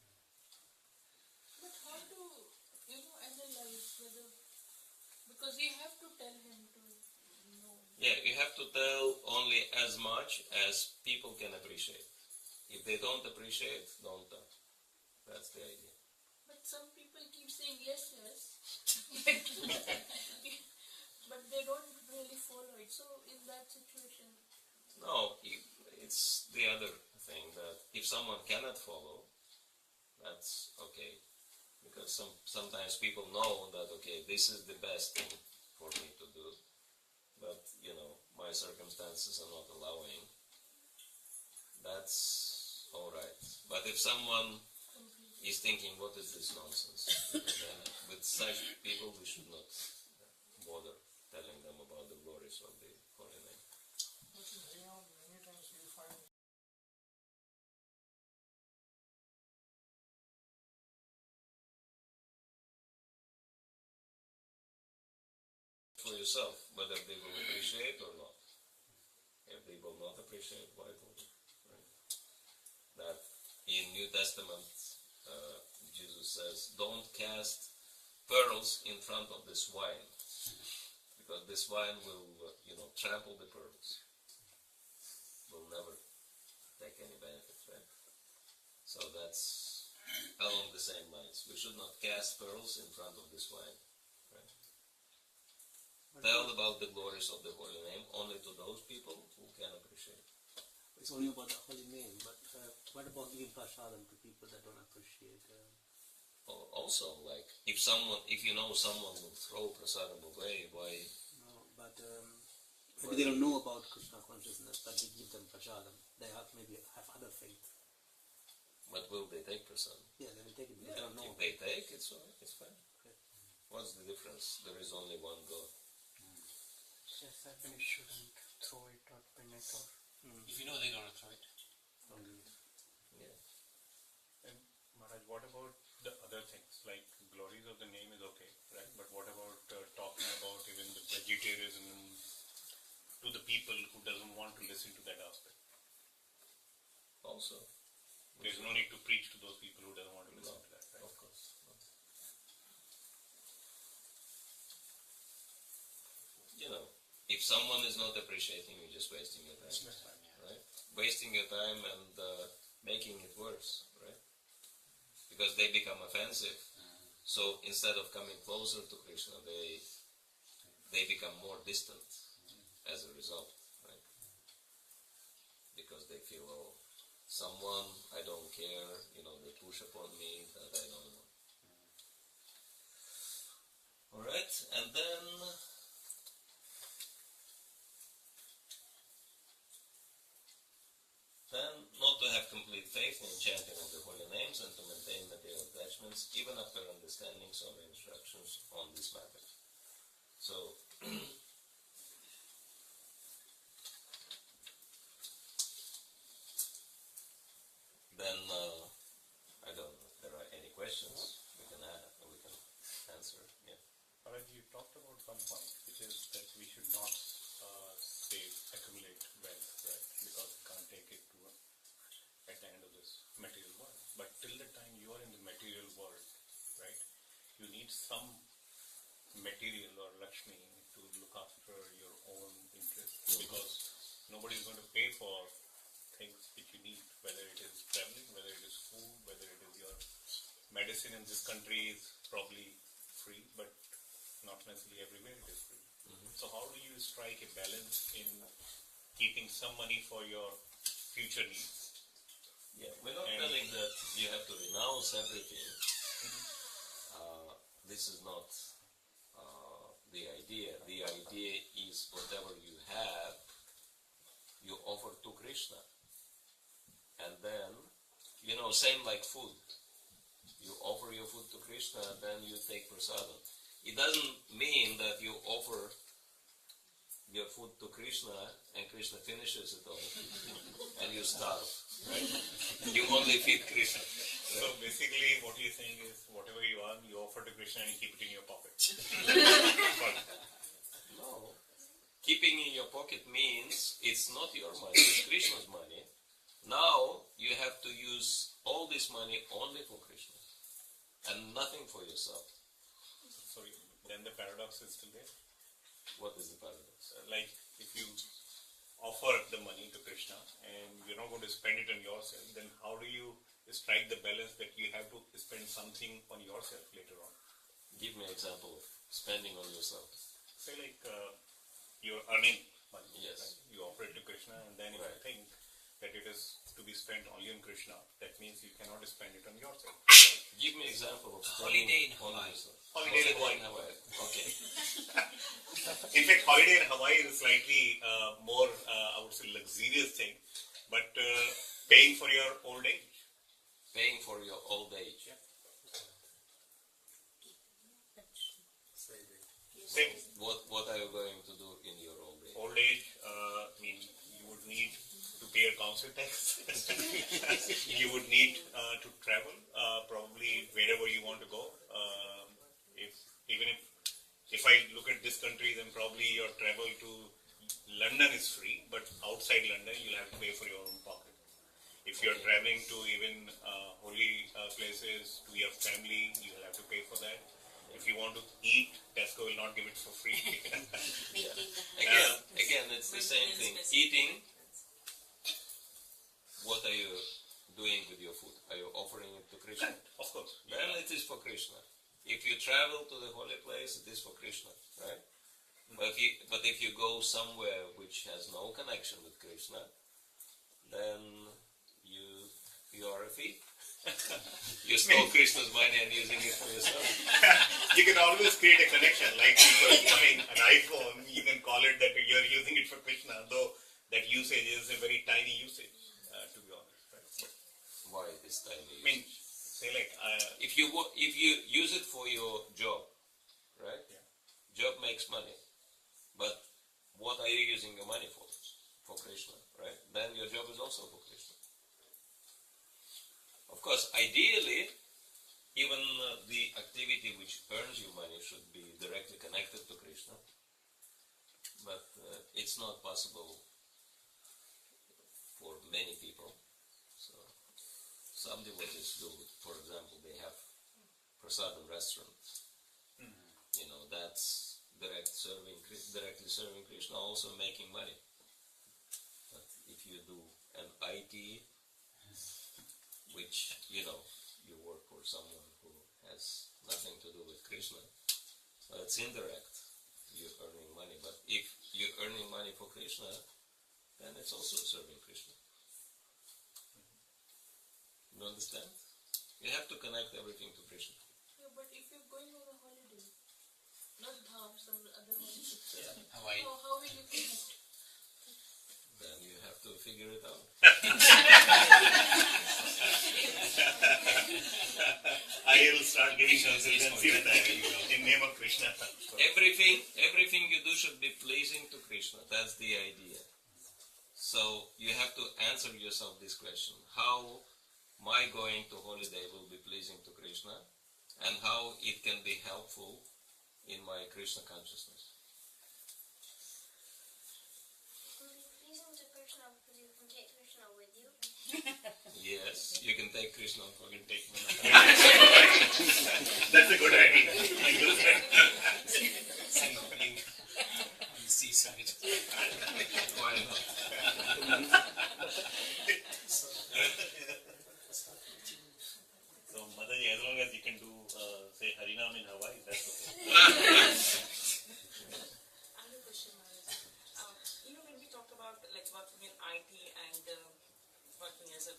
But how to, analyze whether, because you have to tell him to know. Yeah, you have to tell only as much as people can appreciate. If they don't appreciate, don't tell. That's the idea. But some people keep saying yes, but they don't really follow it. So in that situation... No, it's the other thing that if someone cannot follow, that's okay. Because sometimes people know that, okay, this is the best thing for me to do, but my circumstances are not allowing, that's alright. But if someone is thinking, what is this nonsense? Then with such people we should not bother telling them about the glories of the holy name. Many times you find For yourself, whether they will appreciate or not. If they will not appreciate, why would they? Right? That in New Testament, Jesus says, don't cast pearls in front of this wine, because this wine will, trample the pearls. Will never take any benefit, right? So that's along the same lines. We should not cast pearls in front of this wine. Right? Tell about the glories of the holy name only to those people who can appreciate. It's only about the holy name, but what about giving prasadam to people that don't appreciate? Also, like if someone will throw prasadam away, why? No, but maybe they don't know about Krishna consciousness, but they give them prasadam. They maybe have other faith. But will they take prasadam? Yeah, they will take it. Yeah, They don't know. if they take, it's alright, it's fine. Okay. What's the difference? There is only one God. Just that we shouldn't throw it or pin it or. If you know they're gonna throw it. Don't do it. Yeah. And Maharaj, what about the other things? Like glories of the name is okay, right? But what about talking about even the vegetarianism to the people who doesn't want to listen to that aspect? Also. There's no need to preach to those people who doesn't want to listen to that, right? Of course. No. If someone is not appreciating, you're just wasting your time. Right? Wasting your time and making it worse, right? Because they become offensive. So instead of coming closer to Krishna, they become more distant as a result, right? Because they feel, someone, I don't care, they push upon me that I don't know. Alright, and then not to have complete faith in chanting of the holy names and to maintain material attachments even after understanding some instructions on this matter. So, then, I don't know if there are any questions we can answer. Yeah. Maharaj, you talked about one point, which is that we should not accumulate wealth, right? Because we can't take it to at the end of this material world. But till the time you are in the material world, right, you need some material or Lakshmi to look after your own interests, because nobody is going to pay for things which you need, whether it is traveling, whether it is food, whether it is your medicine in this country is probably free, but not necessarily everywhere it is free. So how do you strike a balance in keeping some money for your future needs? Yeah, we're not telling that you have to renounce everything. This is not the idea. The idea is whatever you have, you offer to Krishna. And then, same like food. You offer your food to Krishna, then you take prasadam. It doesn't mean that you offer your food to Krishna and Krishna finishes it all and you starve, right? You only feed Krishna. Right? So basically what you're saying is whatever you earn, you offer to Krishna and you keep it in your pocket. No. Keeping in your pocket means it's not your money, it's Krishna's money. Now you have to use all this money only for Krishna and nothing for yourself. Sorry, then the paradox is still there. What is the paradox? Like if you offer the money to Krishna and you're not going to spend it on yourself, then how do you strike the balance that you have to spend something on yourself later on? Give me an example of spending on yourself. Say like you're earning money. Yes. Right? You offer it to Krishna and then if Right. you think that it is to be spent only on Krishna, that means you cannot spend it on yourself. Give me example of Holiday in on Hawaii. yourself. Holiday in Hawaii. Okay. In fact, holiday in Hawaii is slightly more, I would say, luxurious thing, but paying for your old age. Paying for your old age. Yeah. Same. What are you going to do in your old age? Old age, you would need to pay your council tax. You would need to travel, probably wherever you want to go. If I look at this country, then probably your travel to London is free, but outside London, you'll have to pay for your own pocket. If you're traveling to even holy places, to your family, you'll have to pay for that. If you want to eat, Tesco will not give it for free. Again, it's the same thing. Eating, what are you doing with your food? Are you offering it to Krishna? Of course. Then it is for Krishna. If you travel to the holy place, it is for Krishna, right? But if you go somewhere which has no connection with Krishna, then you are a thief. You stole Krishna's money and using it for yourself. You can always create a connection, like people buying an iPhone, you can call it that you're using it for Krishna, though that usage is a very tiny usage, to be honest. Right? Why this tiny usage? I mean, say like... if you use it for your job, right? Yeah. Job makes money. But what are you using your money for? For Krishna, right? Then your job is also for Krishna. Of course, ideally, even the activity which earns you money should be directly connected to Krishna. But it's not possible for many people. So some devotees do. For example, they have prasadam restaurants. You know, that's directly serving Krishna, also making money. But if you do an IT, which, you know, you work for someone who has nothing to do with Krishna, it's indirect. You're earning money. But if you're earning money for Krishna, then it's also serving Krishna. You understand? You have to connect everything to Krishna. Yeah, but if you're going on a holiday, not Dham, some other holiday, Hawaii. how will you connect? Then you have to figure it out. I will start giving consultancy with that in name of Krishna. Everything you do should be pleasing to Krishna. That's the idea. So you have to answer yourself this question: how my going to holiday will be pleasing to Krishna, and how it can be helpful in my Krishna consciousness. Pleasing to Krishna because you can take Krishna with you. Yes, you can take Krishna for you take me. That's a good idea. On the seaside. Why not? So, Mataji, as long as you can do, say, Harinam in Hawaii, that's okay. I have a question, Maharaj. When we talk about like working in IT and working as a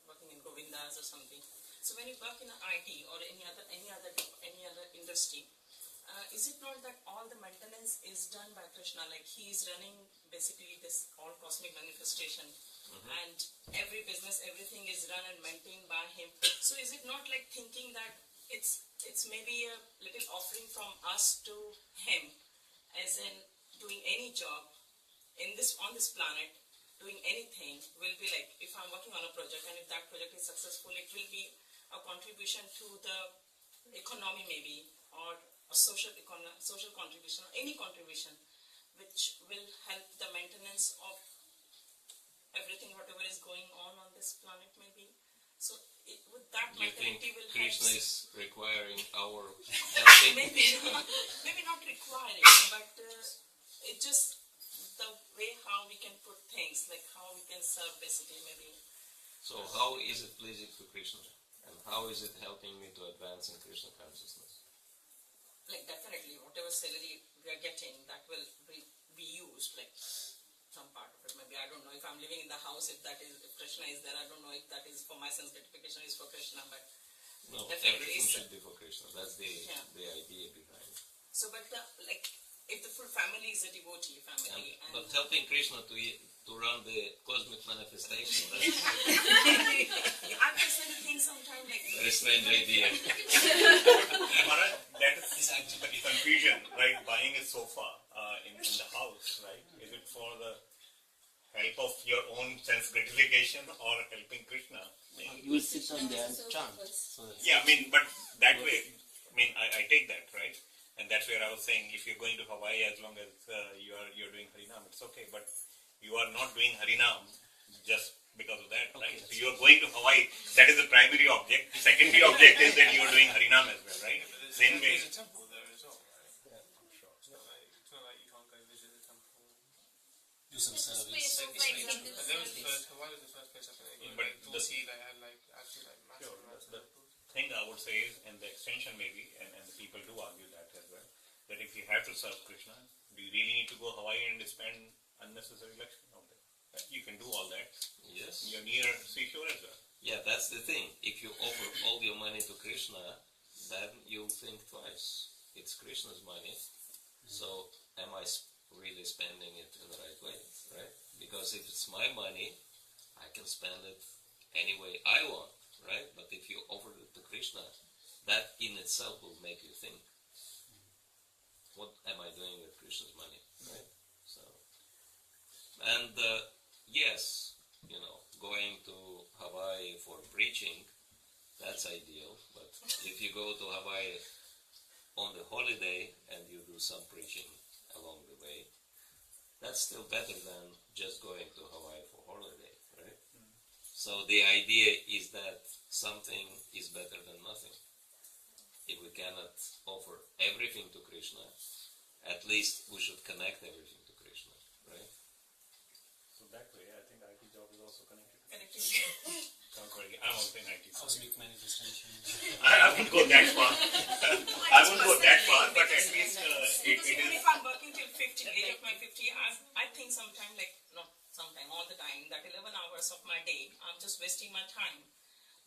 working in Govindas or something, so when you work in IT or any other industry, is it not that all the maintenance is done by Krishna? Like he is running basically this all cosmic manifestation, and every business, everything is run and maintained by him. So is it not like thinking that it's maybe a little offering from us to him, as in doing any job on this planet, doing anything will be like, if I'm working on a project and if that project is successful, it will be a contribution to the economy maybe, or a social contribution, or any contribution which will help the maintenance of everything, whatever is going on this planet maybe. So with that You think mentality will Krishna help. is requiring our helping? maybe not requiring, but it just the way how we can put things, like how we can serve basically maybe. So how is it pleasing to Krishna? And how is it helping me to advance in Krishna consciousness? Like definitely whatever salary we are getting, that will be used, like some part of it. Maybe I don't know if I'm living in the house, if Krishna is there, I don't know if that is for my sense gratification, is for Krishna, but no, definitely everything should be for Krishna. That's the idea behind it. So, but if the full family is a devotee family, but helping Krishna to run the cosmic manifestation, that's I personally think sometimes like a very strange idea. Maharaj, that is actually confusion, right? Buying a sofa in the house, right? Is it for the help of your own sense gratification or helping Krishna? You will sit on there and chant. Yeah, I mean, but that way, I mean, I take that, right? And that's where I was saying, if you're going to Hawaii, as long as you're doing Harinam, it's okay. But you are not doing Harinam just because of that, right? So you're going to Hawaii, that is the primary object. The secondary object is that you're doing Harinam as well, right? Same way. There's a temple there as well, right? Yeah, sure. It's not like you can't go visit the temple. Do some service. And there was the first, Hawaii was the first place I think But to see they had actually massive amounts of temples. Thing I would say is, and the extension maybe, and the people do argue that as well, that if you have to serve Krishna, do you really need to go Hawaii and spend unnecessary Lakshmi out there? You can do all that. Yes. You're near seashore as well. Yeah, that's the thing. If you offer all your money to Krishna, then you'll think twice. It's Krishna's money, so am I really spending it in the right way, right? Because if it's my money, I can spend it any way I want, right? But if you offer it to Krishna, that in itself will make you think, what am I doing with Krishna's money, right? So, and yes, going to Hawaii for preaching, that's ideal. But if you go to Hawaii on the holiday and you do some preaching along the way, that's still better than just going to Hawaii for holiday, right? So the idea is that something is better than nothing. If we cannot offer everything to Krishna, at least we should connect everything to Krishna, right? So that way, I think IT job is also connected. Cosmic manifestation. I wouldn't go that far. I wouldn't go that far, but at least it even is. if I'm working till 50, age of my 50, I think sometimes, not sometime, all the time, that 11 hours of my day, I'm just wasting my time.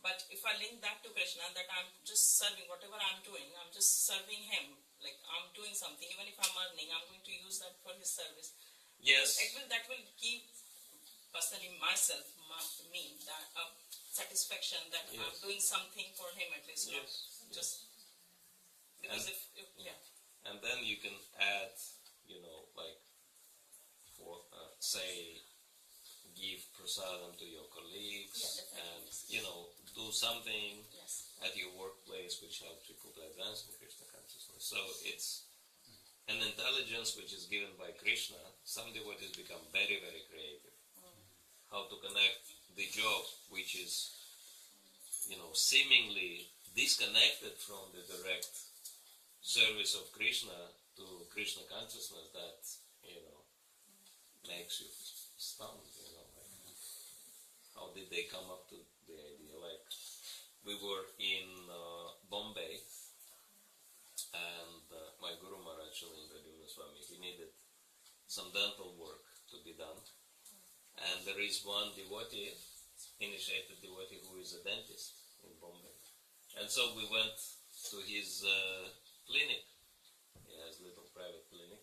But if I link that to Krishna, that I'm just serving, whatever I'm doing, I'm just serving Him. Like I'm doing something, even if I'm earning, I'm going to use that for His service. Yes. That will give personally myself, me, that satisfaction that I'm doing something for Him at least. Yes. Just because and then you can add, for say, give prasadam to your colleagues, and do something at your workplace which helps people to advance in Krishna consciousness. So it's an intelligence which is given by Krishna. Some devotees become very, very creative. How to connect the job which is, seemingly disconnected from the direct service of Krishna to Krishna consciousness, that, makes you stunned, how did they come up to the idea? Like, we were in Bombay, and my Guru Maharaja, Swami, he needed some dental work to be done. And there is one devotee, initiated devotee, who is a dentist in Bombay. And so we went to his clinic. He has a little private clinic.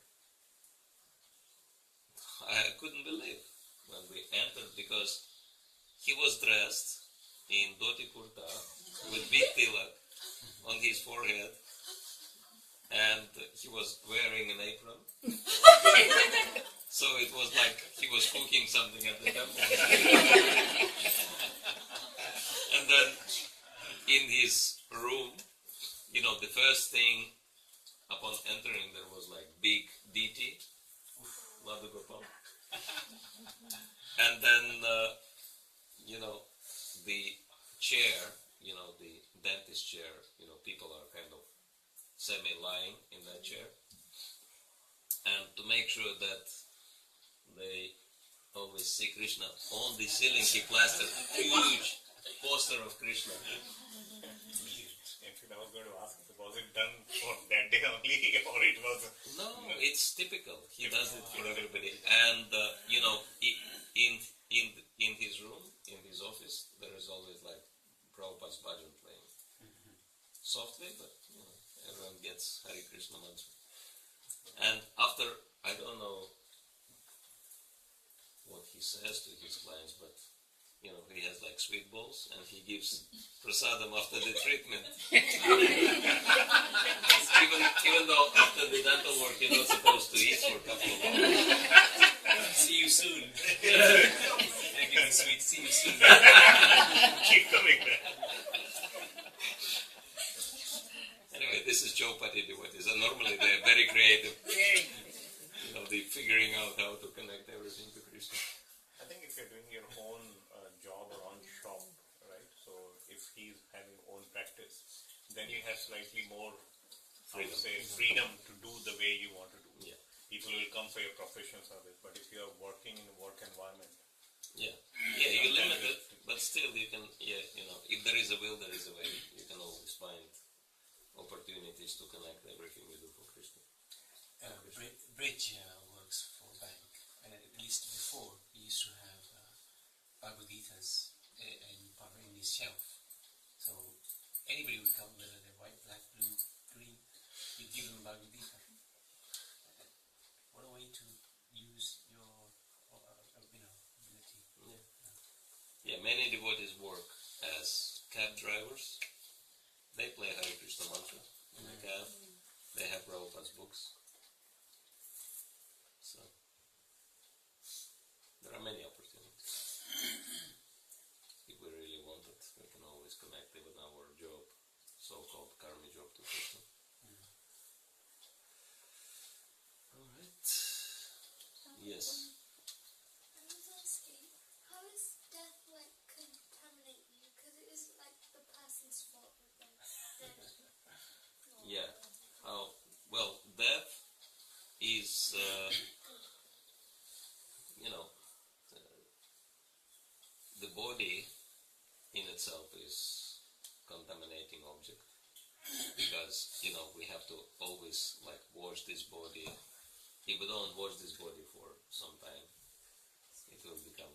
I couldn't believe when we entered, because he was dressed in dhoti kurta with big tilak on his forehead, and he was wearing an apron. So it was like he was cooking something at the temple. And then in his room, the first thing upon entering, there was like big Deity, Ladu Gopal. And then, the chair, the dentist chair, people are kind of semi-lying in that chair. And to make sure that they always see Krishna, on the ceiling he plastered a huge poster of Krishna. In fact, I was going to ask, was it done for that day only, or it was... No, it's typical. He does it for everybody. And, in Hare Krishna mantra. And after, I don't know what he says to his clients, but he has like sweet balls and he gives prasadam after the treatment. even though after the dental work you're not supposed to eat for a couple of hours. See you soon. I give you sweet, see you soon. Keep coming back. Anyway, this is Chaupati devotees, and normally they're very creative. They're figuring out how to connect everything to Krishna. I think if you're doing your own job or own shop, right? So if he's having own practice, then you have slightly more, freedom to do the way you want to do. Yeah. People will come for your professional service, but if you're working in a work environment, Yeah, you limit it, but still you can, if there is a will, there is a way. You can always find opportunities to connect everything you do for Krishna. Bridge works for bank, and at least before he used to have Bhagavad Gita's in his shelf. So anybody would come, whether they're white, black, blue, green, you'd give them Bhagavad Gita. What a way to use your ability. Yeah, many devotees work as cab drivers. They play Hare Krishna mantra in the cab. They have Prabhupada's books. So there are many opportunities. If we really want it, we can always connect even our job, so-called karma job, to Krishna. All right. Yes. I was asking, how does death contaminate you? Because it isn't like the person's fault that they're dead. Yeah. Well, death is, the body in itself is contaminating object, because we have to always wash this body. If we don't wash this body for some time, it will become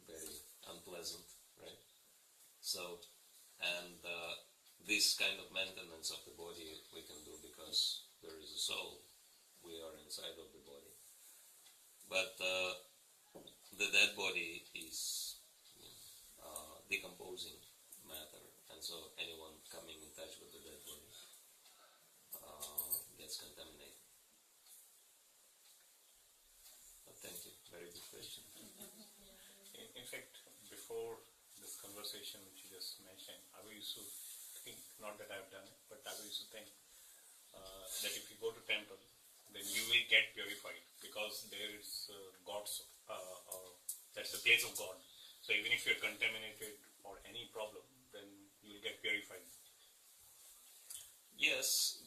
very unpleasant, right? So, and this kind of maintenance of the body we can do because there is a soul. We are inside of the body. But the dead body is decomposing matter, and so anyone coming in touch with the dead body gets contaminated. But thank you, very good question. in fact, before this conversation which you just mentioned, I used to think, not that I've done it, but I used to think that if you go to temple, then you will get purified, because there is God's, that's the place of God. So even if you're contaminated or any problem, then you will get purified. Yes,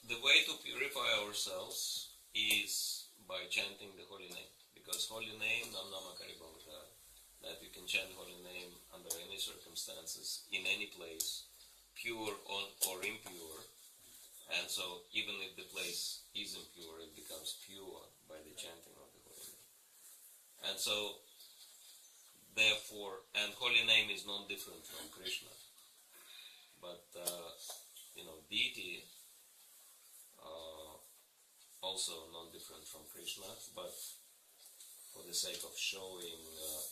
the way to purify ourselves is by chanting the holy name, because holy name, Nam Nama Kari Bhavata, that you can chant holy name under any circumstances, in any place, pure or impure, and so even if the place is impure, it becomes pure by the chanting of the holy name. And so, therefore, and holy name is not different from Krishna, but deity also not different from Krishna, but for the sake of showing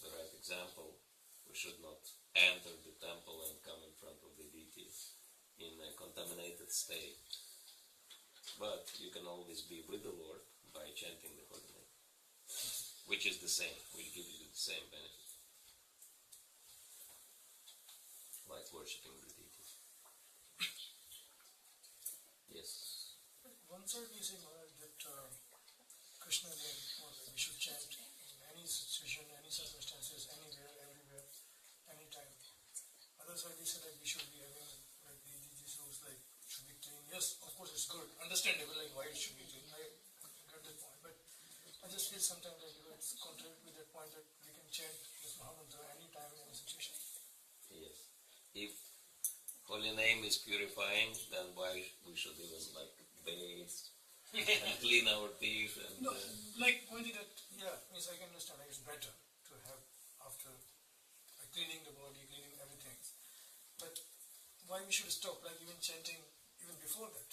the right example, we should not enter the temple and come in front of the deity in a contaminated state. But you can always be with the Lord by chanting the holy name, which is the same, will give you the same benefit, like worshipping the deity. Yes. One side we say, Maharaj, that Krishna name, we should chant in any situation, any circumstances, anywhere, everywhere, anytime. Other side we say that we should be having these rules, should be clean. Yes, of course it's good, understandable, why it should be clean. I get that point, but I just feel sometimes it's contrary with that point that we can chant this Mahamantra anytime, any situation. Yes. If holy name is purifying, then why we should even bathe and clean our teeth and... No, only that, means I can understand, it's better to have after cleaning the body, cleaning everything. But why we should stop, even chanting, even before that?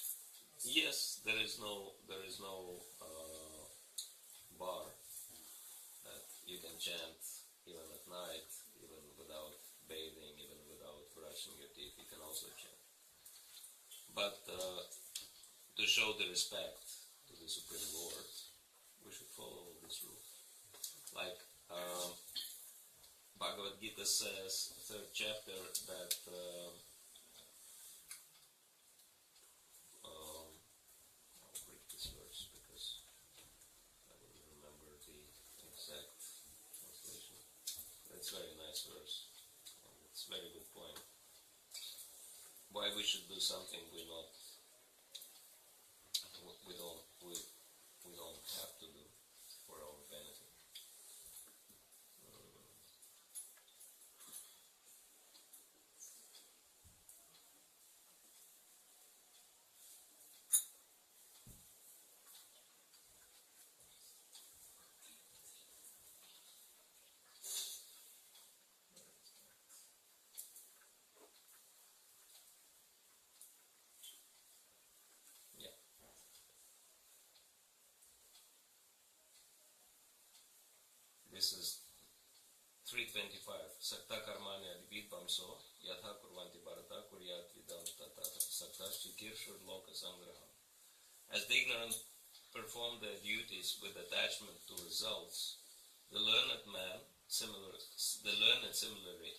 Yes, there is no bar that you can chant even at night, even without bathing, even without brushing your teeth. You can also chant. But to show the respect to the Supreme Lord, we should follow all these rules. Like Bhagavad Gita says, 3rd chapter, that I'll read this verse because I don't remember the exact translation. It's a very nice verse. And it's a very good point. Why we should do something we don't have to do for our benefit. This is 325. Sakta karmani advidvamso yatha kurvanti bharata kuryat vidam tata sakta chikirshur loka sangraham. As the ignorant perform their duties with attachment to results, the learned similarly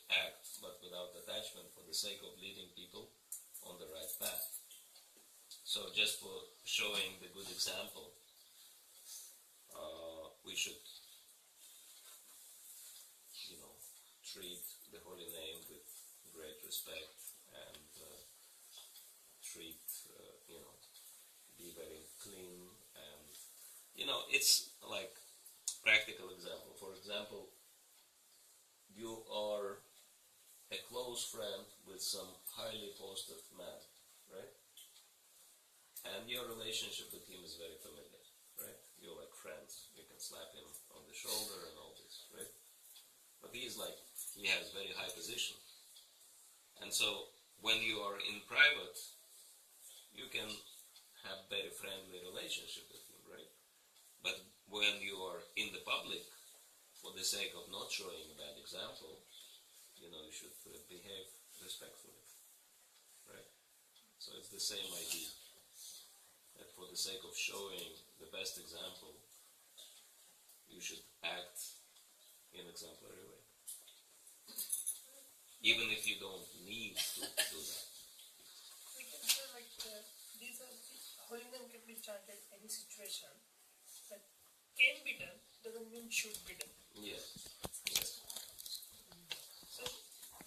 act, but without attachment, for the sake of leading people on the right path. So just for showing the good example, we should treat the holy name with great respect and be very clean, and it's like practical example. For example, you are a close friend with some highly posted man, right? And your relationship with him is very familiar, right? You're like friends. You can slap him on the shoulder and all this, right? But he has very high position. And so when you are in private, you can have very friendly relationship with him, right? But when you are in the public, for the sake of not showing a bad example, you should behave respectfully, right? So it's the same idea, that for the sake of showing the best example, you should act in exemplary way. Even if you don't need to do that. We can say these are holy name can be chanted any situation. That can be done doesn't mean should be done. Yes. So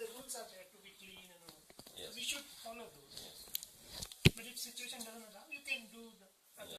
the rules are there to be clean and all. Yes. We should follow those. Yes. But if situation doesn't allow, you can do the